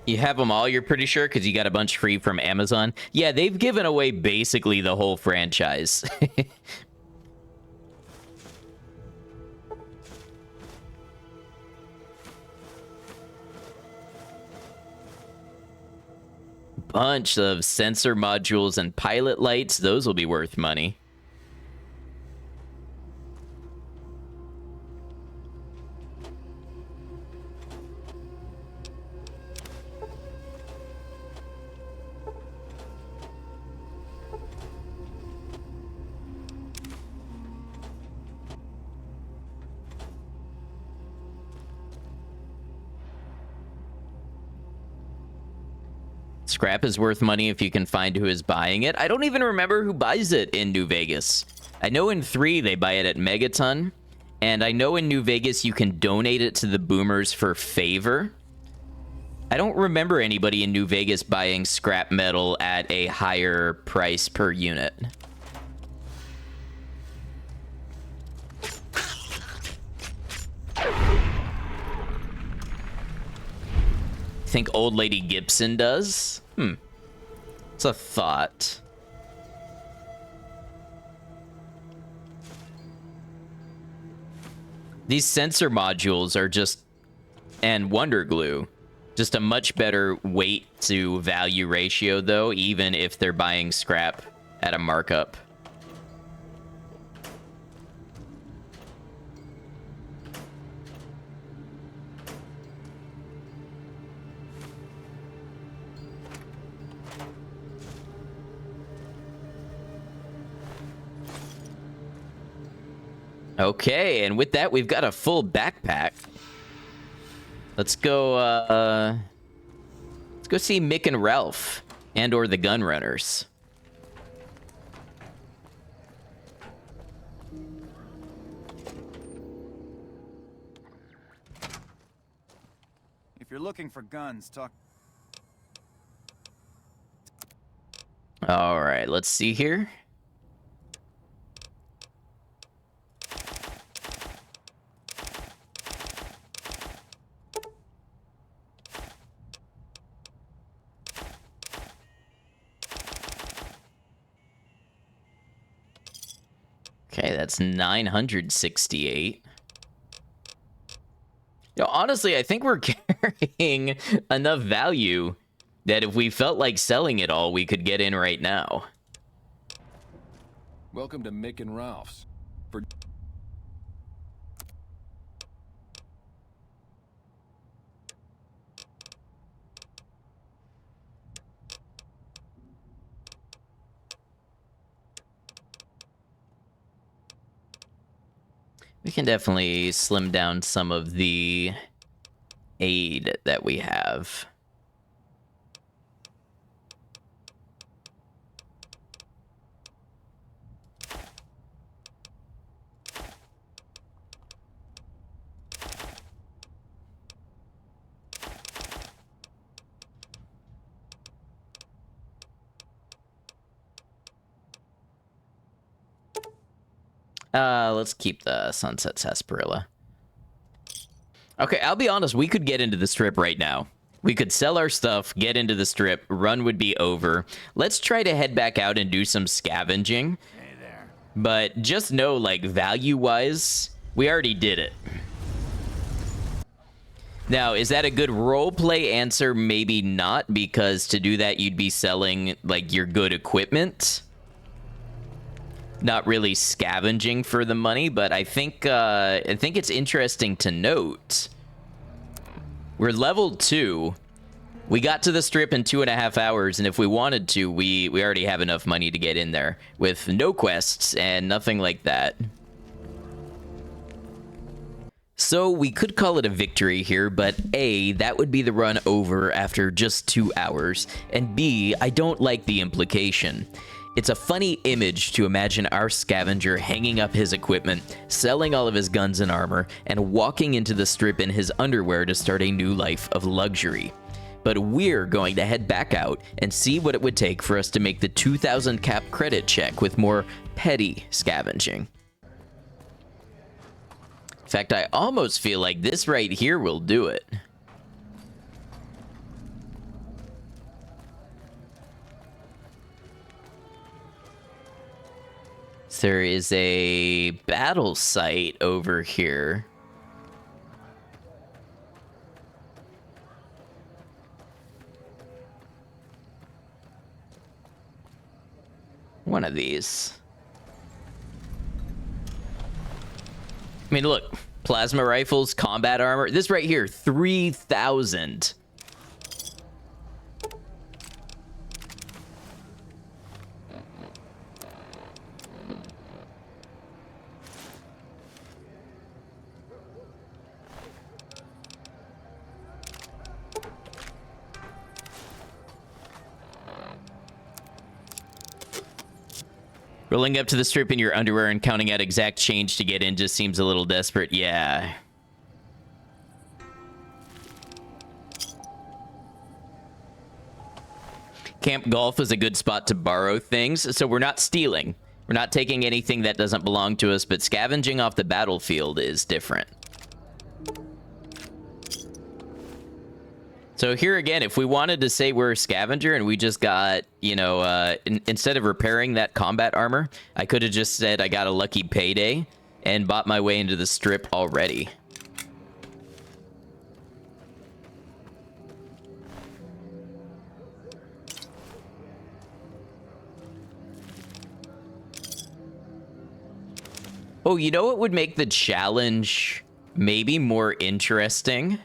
You have them all, you're pretty sure? Because you got a bunch free from Amazon? Yeah, they've given away basically the whole franchise. Bunch of sensor modules and pilot lights. Those will be worth money. Scrap is worth money if you can find who is buying it. I don't even remember who buys it in New Vegas. I know in 3 they buy it at Megaton, and I know in New Vegas you can donate it to the boomers for favor. I don't remember anybody in New Vegas buying scrap metal at a higher price per unit. Think Old Lady Gibson does? It's a thought. These sensor modules are just, and Wonder Glue, just a much better weight to value ratio though, even if they're buying scrap at a markup. Okay, and with that, we've got a full backpack. Let's go see Mick and Ralph, and or the Gun Runners. If you're looking for guns, talk. All right, let's see here. Okay, that's 968. Yo, honestly, I think we're carrying enough value that if we felt like selling it all, we could get in right now. Welcome to Mick and Ralph's. For We can definitely slim down some of the aid that we have. Let's keep the Sunset Sarsaparilla. Okay, I'll be honest, we could get into the strip right now. We could sell our stuff, get into the strip, run would be over. Let's try to head back out and do some scavenging. Hey there. But just know, like, value-wise, we already did it. Now, is that a good roleplay answer? Maybe not, because to do that, you'd be selling, like, your good equipment. Not really scavenging for the money, but I think it's interesting to note. We're level 2. We got to the strip in 2.5 hours, and if we wanted to, we already have enough money to get in there with no quests and nothing like that. So we could call it a victory here, but A, that would be the run over after just 2 hours, and B, I don't like the implication. It's a funny image to imagine our scavenger hanging up his equipment, selling all of his guns and armor, and walking into the strip in his underwear to start a new life of luxury. But we're going to head back out and see what it would take for us to make the 2,000 cap credit check with more petty scavenging. In fact, I almost feel like this right here will do it. There is a battle site over here. One of these. I mean, look, plasma rifles, combat armor. This right here, 3,000. Rolling up to the strip in your underwear and counting out exact change to get in just seems a little desperate. Yeah. Camp Golf is a good spot to borrow things, so we're not stealing. We're not taking anything that doesn't belong to us, but scavenging off the battlefield is different. So here again, if we wanted to say we're a scavenger and we just got, you know, instead of repairing that combat armor, I could have just said I got a lucky payday and bought my way into the strip already. Oh, you know what would make the challenge maybe more interesting?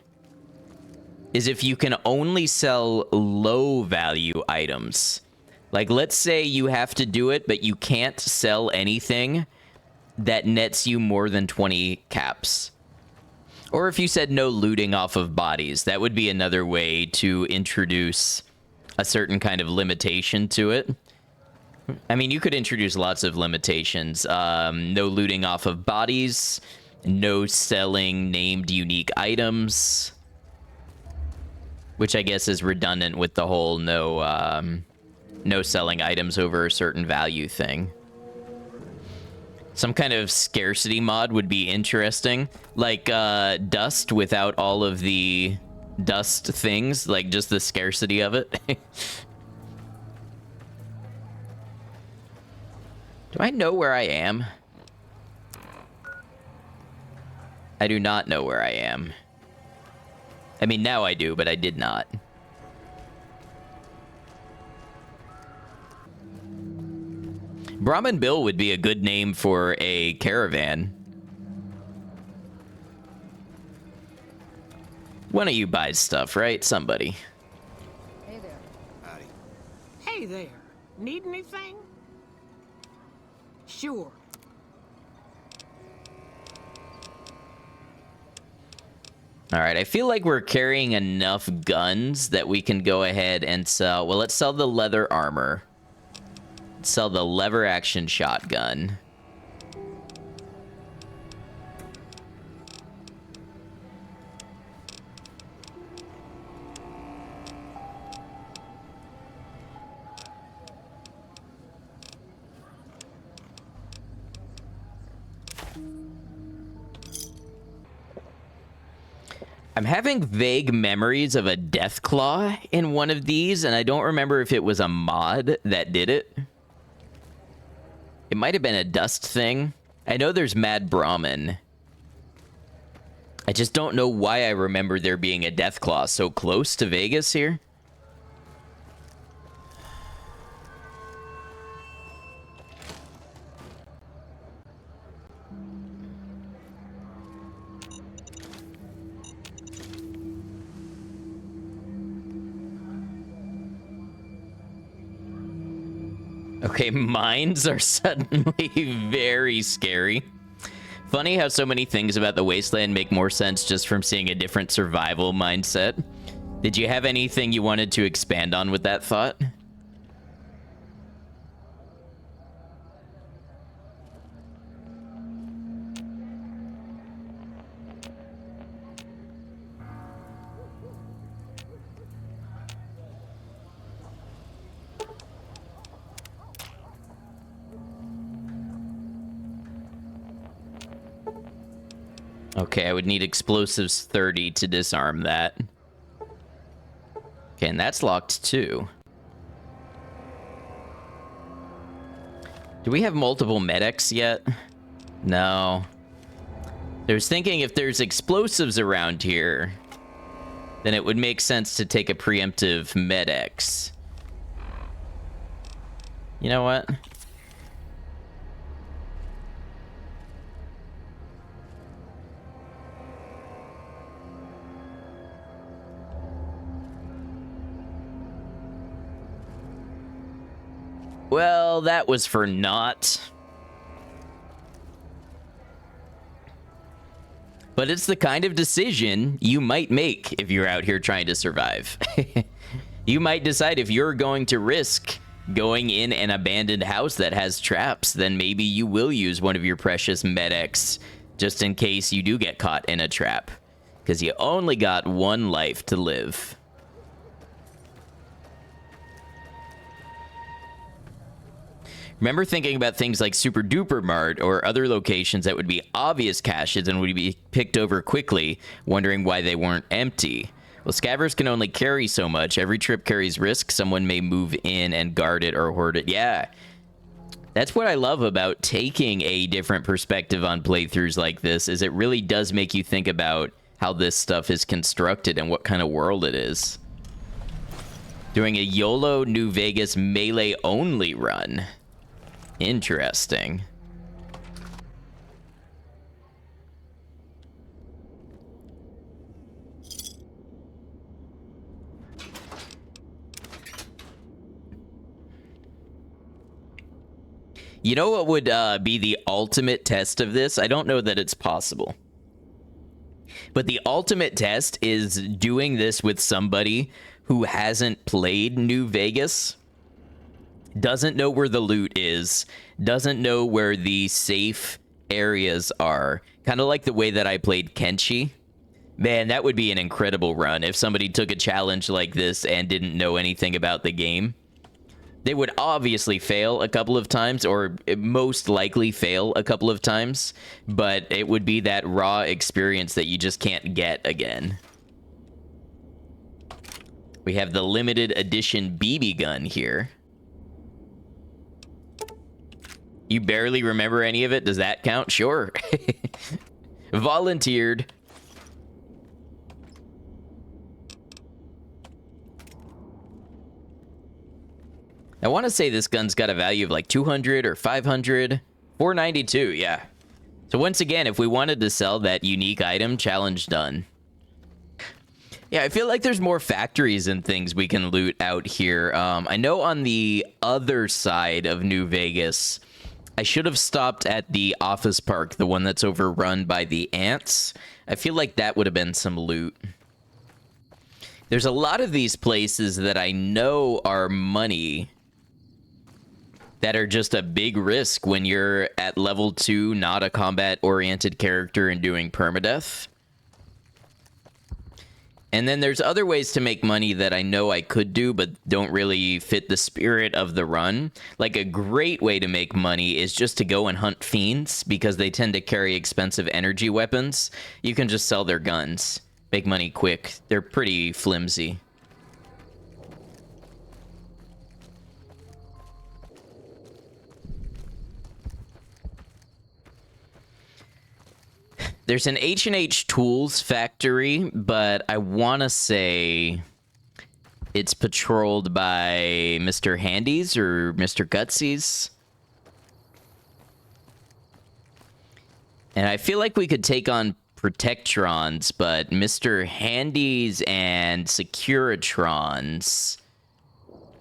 Is if you can only sell low value items. Like, let's say you have to do it, but you can't sell anything that nets you more than 20 caps. Or if you said no looting off of bodies, that would be another way to introduce a certain kind of limitation to it. I mean, you could introduce lots of limitations. No looting off of bodies, no selling named unique items. Which I guess is redundant with the whole no selling items over a certain value thing. Some kind of scarcity mod would be interesting. Like dust without all of the dust things. Like just the scarcity of it. Do I know where I am? I do not know where I am. I mean, now I do, but I did not. Brahmin Bill would be a good name for a caravan. One of you buys stuff, right? Somebody. Hey there. Howdy. Hey there. Need anything? Sure. All right, I feel like we're carrying enough guns that we can go ahead and sell. Well, let's sell the leather armor. Let's sell the lever action shotgun. I'm having vague memories of a death claw in one of these, and I don't remember if it was a mod that did it. It might have been a dust thing. I know there's Mad Brahmin. I just don't know why I remember there being a death claw so close to Vegas here. Okay, mines are suddenly very scary. Funny how so many things about the wasteland make more sense just from seeing a different survival mindset. Did you have anything you wanted to expand on with that thought? Okay, I would need explosives 30 to disarm that. Okay, and that's locked too. Do we have multiple medics yet? No. I was thinking if there's explosives around here, then it would make sense to take a preemptive medics. You know what? Well, that was for naught. But it's the kind of decision you might make if you're out here trying to survive. You might decide if you're going to risk going in an abandoned house that has traps, then maybe you will use one of your precious medics just in case you do get caught in a trap. Because you only got one life to live. Remember thinking about things like Super Duper Mart or other locations that would be obvious caches and would be picked over quickly, wondering why they weren't empty. Well, scavengers can only carry so much. Every trip carries risk. Someone may move in and guard it or hoard it. Yeah. That's what I love about taking a different perspective on playthroughs like this, is it really does make you think about how this stuff is constructed and what kind of world it is. Doing a YOLO New Vegas melee only run. Interesting. You know what would be the ultimate test of this? I don't know that it's possible. But the ultimate test is doing this with somebody who hasn't played New Vegas, doesn't know where the loot is, doesn't know where the safe areas are. Kind of like the way that I played Kenshi. Man, that would be an incredible run if somebody took a challenge like this and didn't know anything about the game. They would obviously fail a couple of times, or most likely fail a couple of times, but it would be that raw experience that you just can't get again. We have the limited edition BB gun here. You barely remember any of it? Does that count? Sure. Volunteered. I want to say this gun's got a value of like 200 or 500. 492, yeah. So once again, if we wanted to sell that unique item, challenge done. Yeah, I feel like there's more factories and things we can loot out here. I know on the other side of New Vegas, I should have stopped at the office park, the one that's overrun by the ants. I feel like that would have been some loot. There's a lot of these places that I know are money that are just a big risk when you're at level 2, not a combat-oriented character and doing permadeath. And then there's other ways to make money that I know I could do, but don't really fit the spirit of the run. Like, a great way to make money is just to go and hunt fiends, because they tend to carry expensive energy weapons. You can just sell their guns. make money quick. They're pretty flimsy. There's an H&H Tools factory, but I want to say it's patrolled by Mr. Handy's or Mr. Gutsy's. And I feel like we could take on Protectrons, but Mr. Handy's and Securitrons,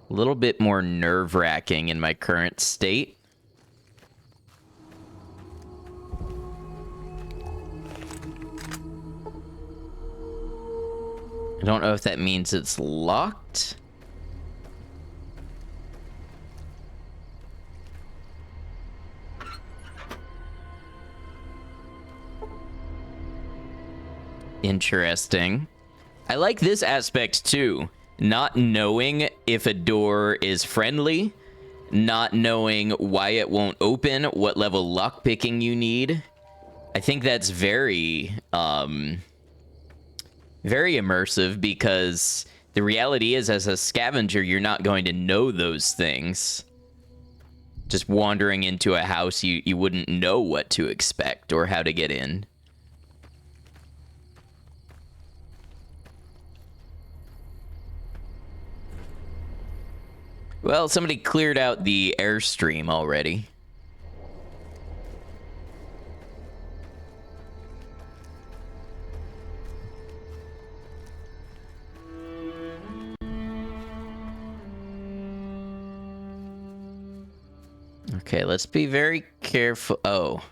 a little bit more nerve-wracking in my current state. I don't know if that means it's locked. Interesting. I like this aspect too. Not knowing if a door is friendly, not knowing why it won't open, what level lockpicking you need. I think that's very immersive, because the reality is, as a scavenger, you're not going to know those things. Just wandering into a house, you wouldn't know what to expect or how to get in. Well, somebody cleared out the airstream already. Okay, let's be very careful. Oh.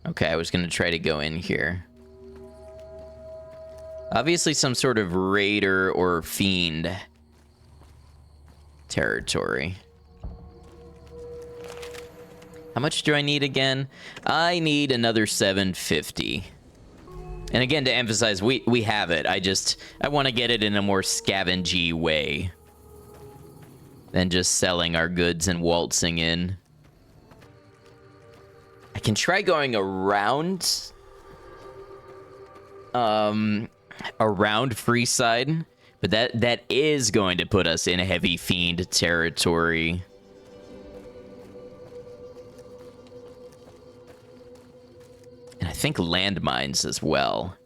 Okay, I was going to try to go in here. Obviously some sort of raider or fiend territory. How much do I need again? I need another 750. And again, to emphasize, we have it. I want to get it in a more scavengey way than just selling our goods and waltzing in. I can try going around around Freeside, but that is going to put us in heavy fiend territory. And I think landmines as well.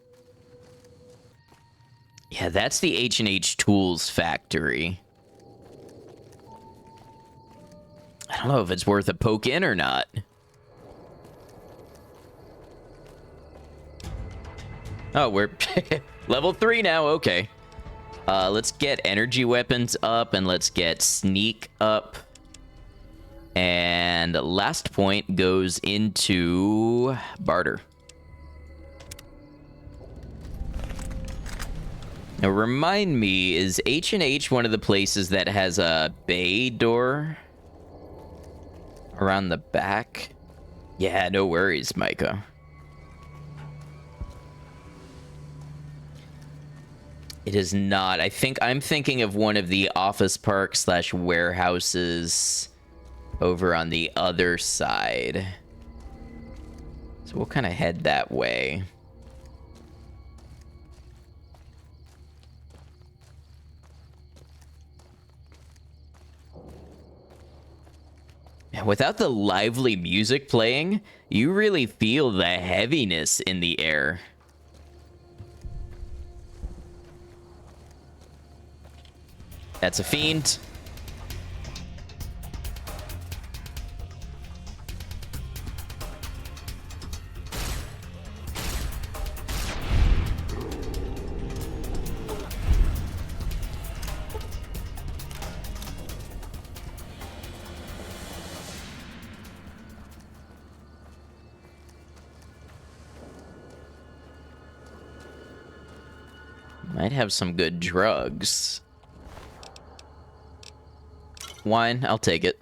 Yeah, that's the H&H Tools factory. I don't know if it's worth a poke in or not. Oh, we're level 3 now. Okay. Let's get energy weapons up, and let's get sneak up. And last point goes into barter. Now, remind me, is H&H one of the places that has a bay door around the back? Yeah, no worries, Micah. It is not. I'm thinking of one of the office park / warehouses over on the other side. So we'll kind of head that way. And without the lively music playing, you really feel the heaviness in the air. That's a fiend. Might have some good drugs. Wine, I'll take it.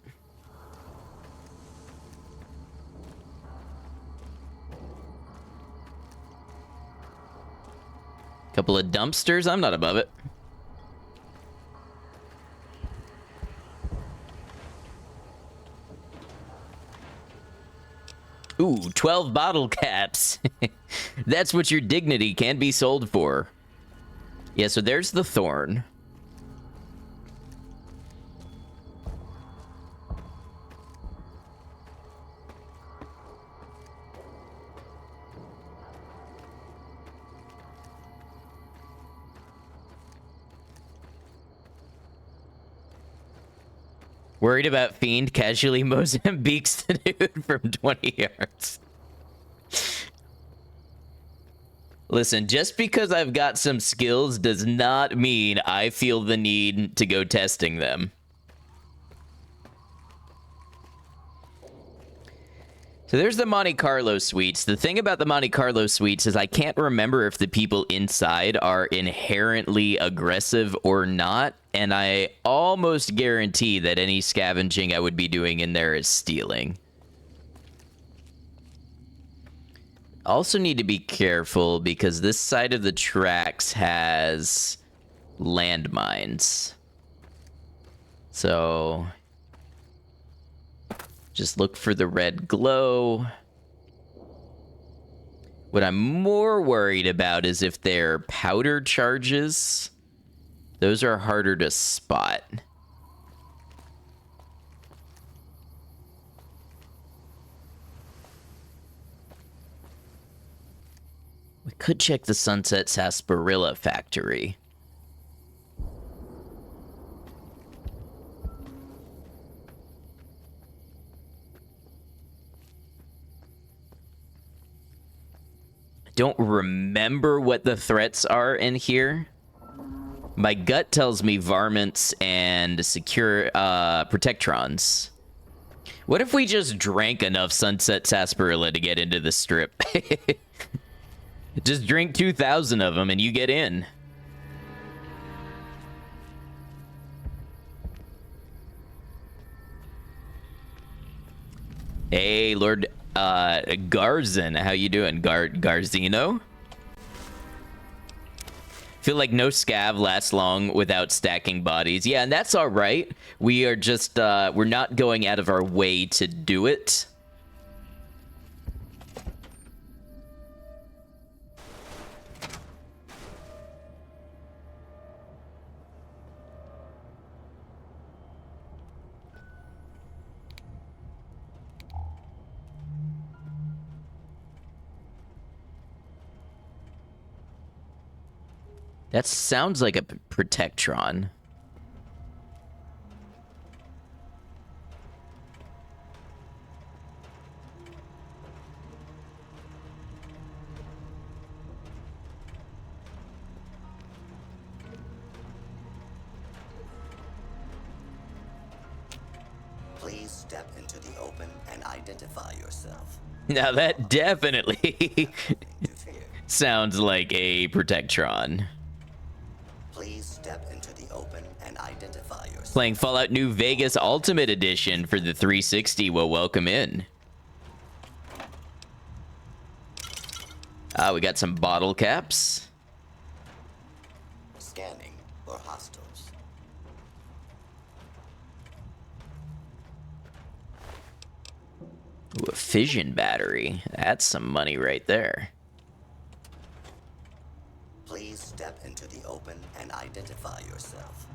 Couple of dumpsters, I'm not above it. Ooh, 12 bottle caps. That's what your dignity can be sold for. Yeah, so there's the thorn. Worried about Fiend casually Mozambiques the dude from 20 yards. Listen, just because I've got some skills does not mean I feel the need to go testing them. So there's the Monte Carlo suites. The thing about the Monte Carlo suites is I can't remember if the people inside are inherently aggressive or not, and I almost guarantee that any scavenging I would be doing in there is stealing. Also need to be careful because this side of the tracks has landmines. So just look for the red glow. What I'm more worried about is if they're powder charges. Those are harder to spot. We could check the Sunset Sarsaparilla factory. I don't remember what the threats are in here. My gut tells me varmints and secure protectrons. What if we just drank enough Sunset Sarsaparilla to get into the strip? Just drink 2,000 of them and you get in. Hey, Lord Garzin, how you doing? Garzino? Feel like no scav lasts long without stacking bodies. Yeah, and that's all right. We are just, we're not going out of our way to do it. That sounds like a protectron. Please step into the open and identify yourself. Now that definitely sounds like a protectron. Please step into the open and identify yourself. Playing Fallout New Vegas Ultimate Edition for the 360 will welcome in. We got some bottle caps. Scanning for hostiles. Ooh, a fission battery. That's some money right there. Please step into the open and identify yourself.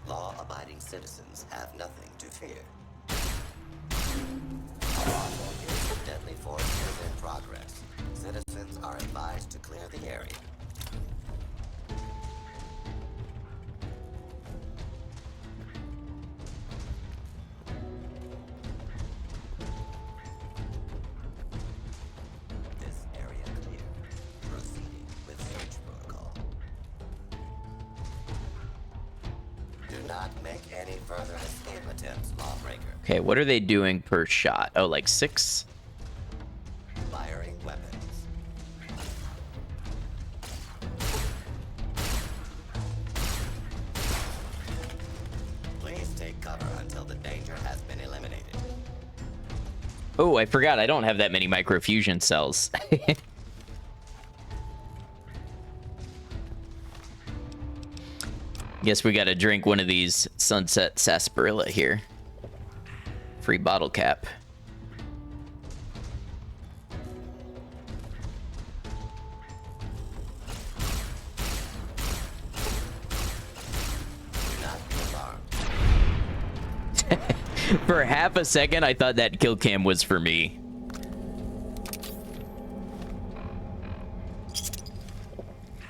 Law-abiding citizens have nothing to fear. Deadly force is in progress. Citizens are advised to clear the area. This area clear. Proceeding with search protocol. Do not make any further escape attempts, lawbreaker. Okay, what are they doing per shot? Oh, like 6? Firing weapons. Please take cover until the danger has been eliminated. Oh, I forgot. I don't have that many microfusion cells. Guess we gotta drink one of these Sunset Sarsaparilla here. Free bottle cap. For half a second, I thought that kill cam was for me.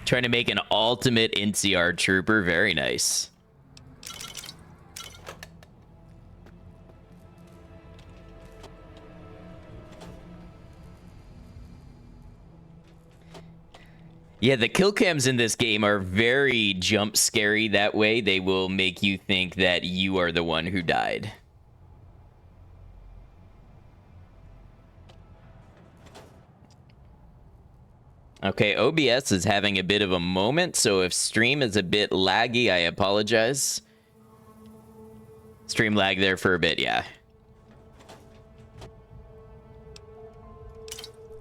Trying to make an ultimate NCR trooper. Very nice. Yeah, the kill cams in this game are very jump scary. That way, they will make you think that you are the one who died. Okay, OBS is having a bit of a moment, so if stream is a bit laggy, I apologize. Stream lag there for a bit, yeah.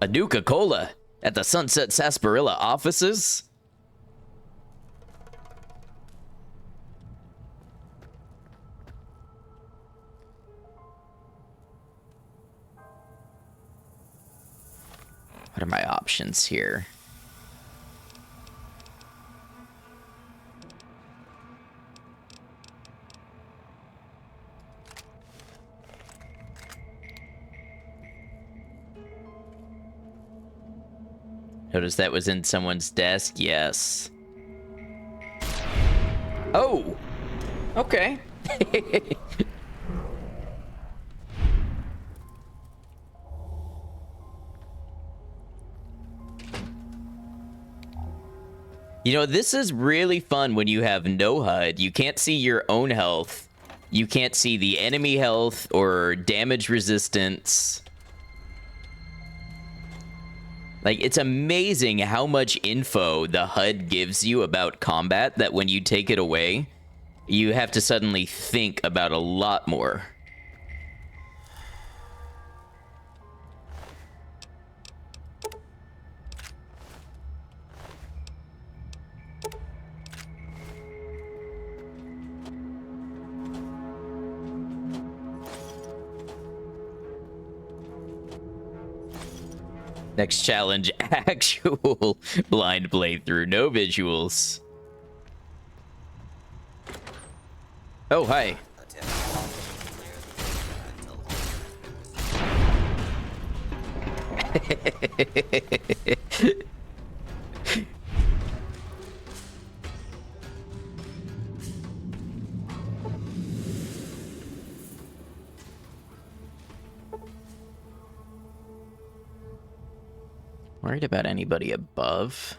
A Nuka-Cola at the Sunset Sarsaparilla offices? What are my options here? Notice that was in someone's desk. Yes. Oh! Okay. You know, this is really fun when you have no HUD. You can't see your own health. You can't see the enemy health or damage resistance. Like, it's amazing how much info the HUD gives you about combat that when you take it away, you have to suddenly think about a lot more. Next challenge, actual blind playthrough, no visuals. Oh, hi. Worried about anybody above?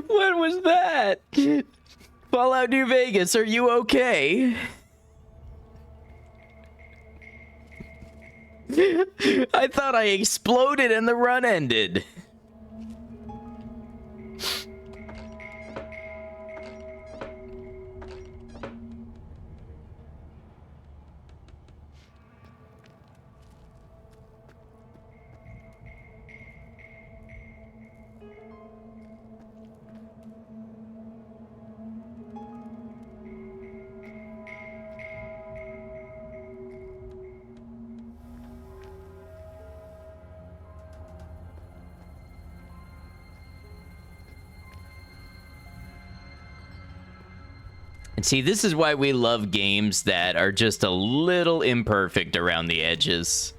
What was that? Fallout New Vegas, are you okay? I thought I exploded and the run ended. And see, this is why we love games that are just a little imperfect around the edges.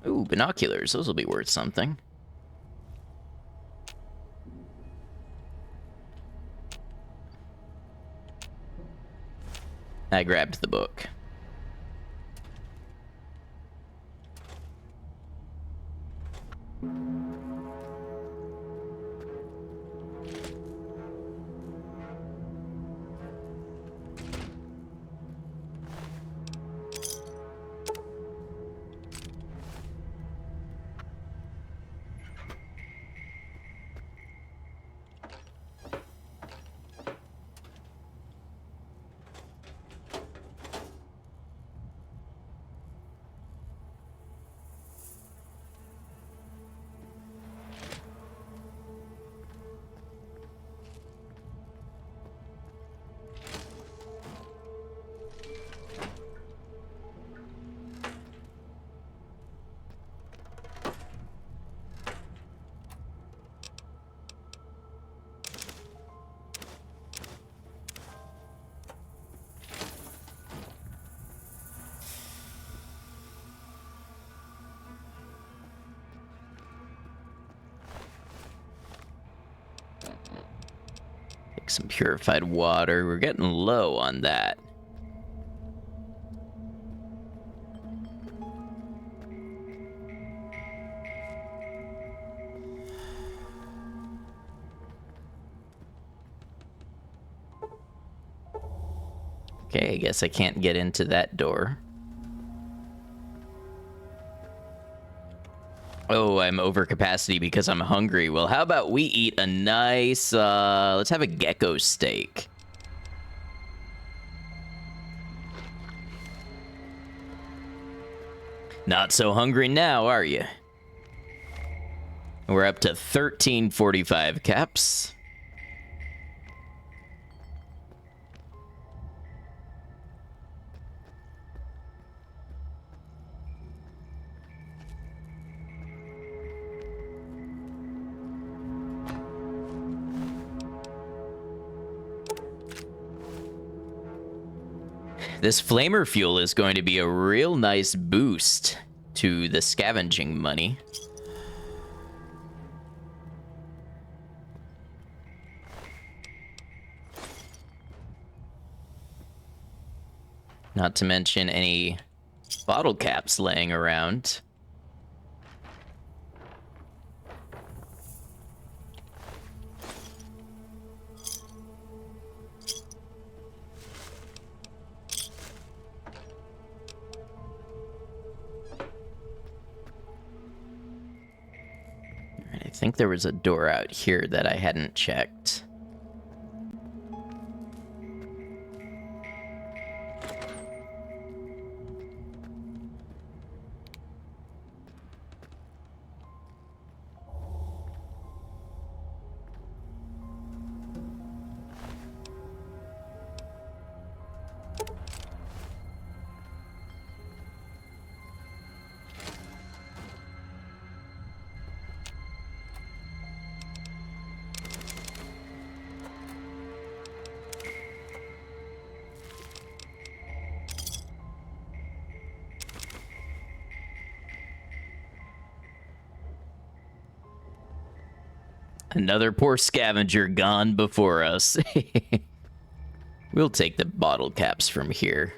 Ooh, binoculars. Those will be worth something. I grabbed the book. some purified water. We're getting low on that. Okay, I guess I can't get into that door. Oh, I'm over capacity because I'm hungry. Well, how about we eat a nice, let's have a gecko steak. Not so hungry now, are you? We're up to 1345 caps. This flamer fuel is going to be a real nice boost to the scavenging money. Not to mention any bottle caps laying around. I think there was a door out here that I hadn't checked. Another poor scavenger gone before us. We'll take the bottle caps from here.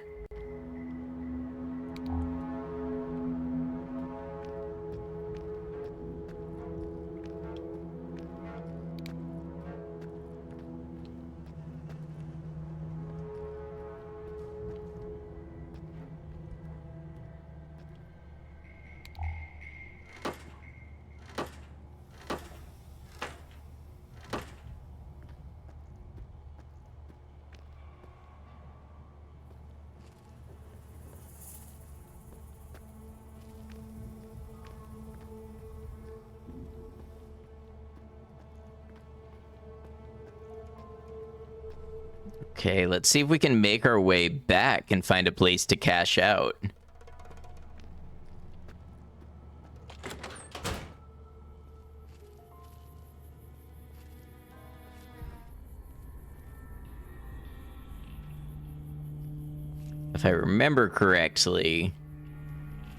Okay, let's see if we can make our way back and find a place to cash out. If I remember correctly,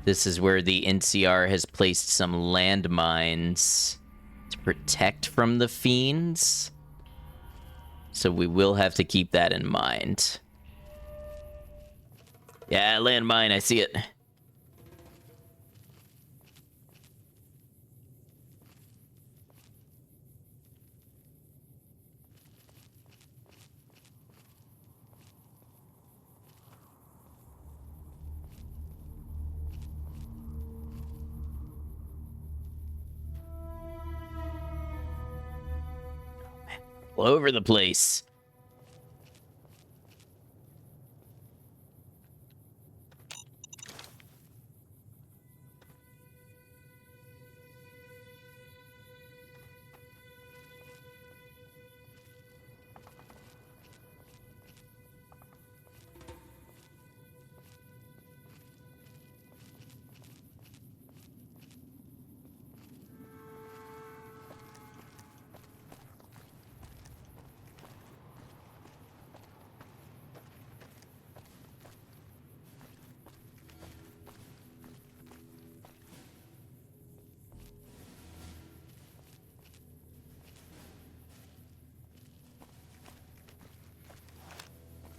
this is where the NCR has placed some landmines to protect from the fiends. So we will have to keep that in mind. Yeah, landmine, I see it. All over the place.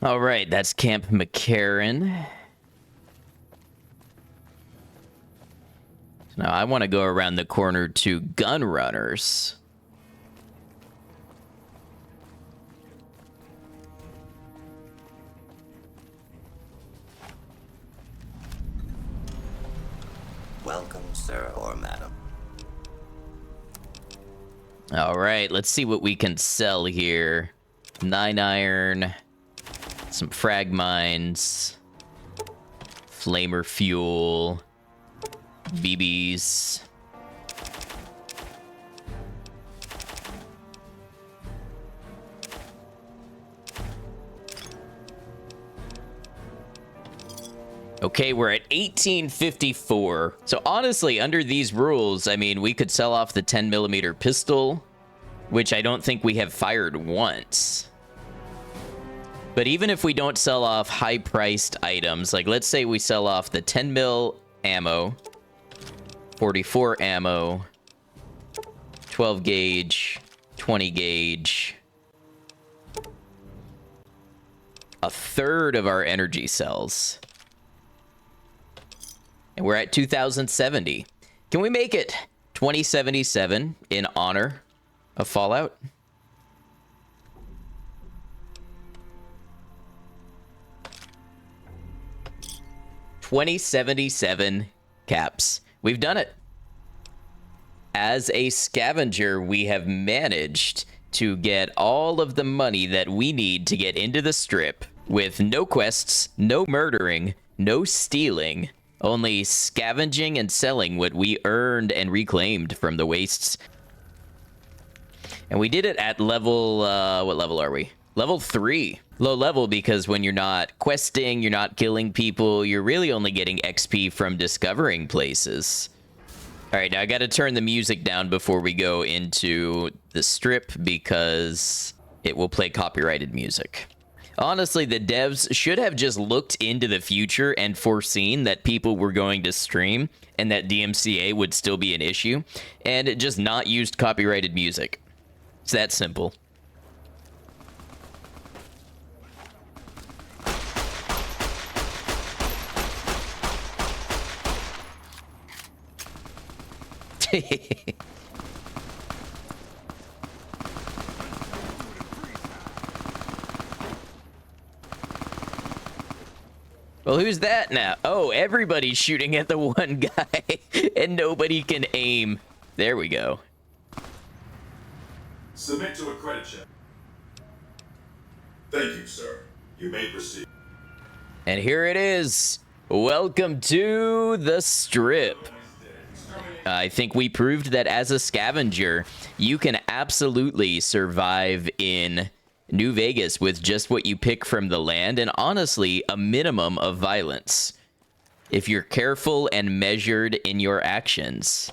All right, that's Camp McCarran. So now I want to go around the corner to Gun Runners. Welcome, sir or madam. All right, let's see what we can sell here. 9 iron, some frag mines, flamer fuel, BBs. Okay, we're at 1854. So honestly, under these rules, I mean, we could sell off the 10mm pistol, which I don't think we have fired once. But even if we don't sell off high-priced items, like let's say we sell off the 10mm ammo, 44 ammo, 12 gauge, 20 gauge, a third of our energy cells. And we're at 2070. Can we make it 2077 in honor of Fallout? $2077 caps. We've done it. As a scavenger, we have managed to get all of the money that we need to get into the strip with no quests, no murdering, no stealing, only scavenging and selling what we earned and reclaimed from the wastes. And we did it at level, what level are we? Level 3. Low level because when you're not questing, you're not killing people, you're really only getting XP from discovering places. All right, now I got to turn the music down before we go into the strip because it will play copyrighted music. Honestly, the devs should have just looked into the future and foreseen that people were going to stream and that DMCA would still be an issue, and just not used copyrighted music. It's that simple. Well, who's that now? Oh, everybody's shooting at the one guy, and nobody can aim. There we go. Submit to a credit check. Thank you, sir. You may proceed. And here it is. Welcome to the strip. I think we proved that as a scavenger, you can absolutely survive in New Vegas with just what you pick from the land, and honestly, a minimum of violence. If you're careful and measured in your actions.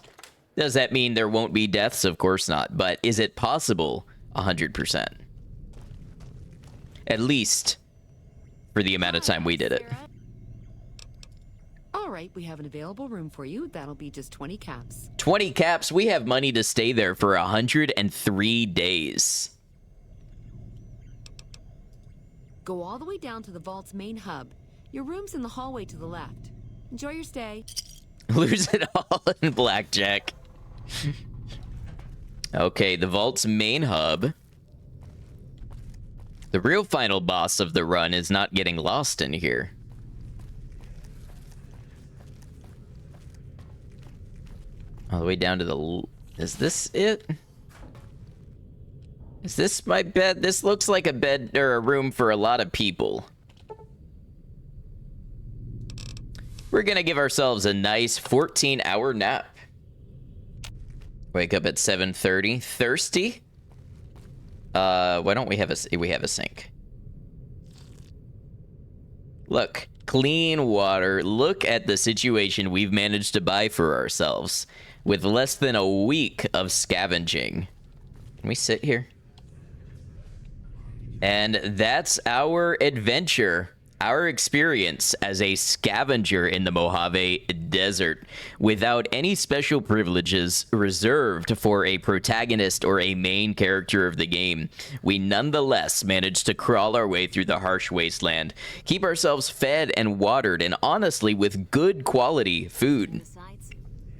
Does that mean there won't be deaths? Of course not. But is it possible? 100%. At least for the amount of time we did it. All right, we have an available room for you. That'll be just 20 caps. 20 caps? We have money to stay there for 103 days. Go all the way down to the vault's main hub. Your room's in the hallway to the left. Enjoy your stay. Lose it all in blackjack. Okay, the vault's main hub. The real final boss of the run is not getting lost in here. All the way down to the... Is this it? Is this my bed? This looks like a bed or a room for a lot of people. We're gonna give ourselves a nice 14-hour nap. Wake up at 7:30. Thirsty? Why don't we have a sink? Look, clean water. Look at the situation we've managed to buy for ourselves with less than a week of scavenging. Can we sit here? And that's our adventure. our experience as a scavenger in the Mojave Desert, without any special privileges reserved for a protagonist or a main character of the game, we nonetheless managed to crawl our way through the harsh wasteland, keep ourselves fed and watered, and honestly with good quality food.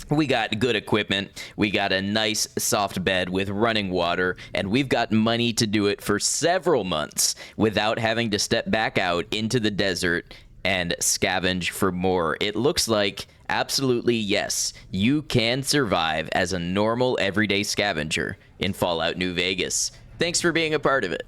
We got good equipment, we got a nice soft bed with running water, and we've got money to do it for several months without having to step back out into the desert and scavenge for more. It looks like, absolutely yes, you can survive as a normal everyday scavenger in Fallout New Vegas. Thanks for being a part of it.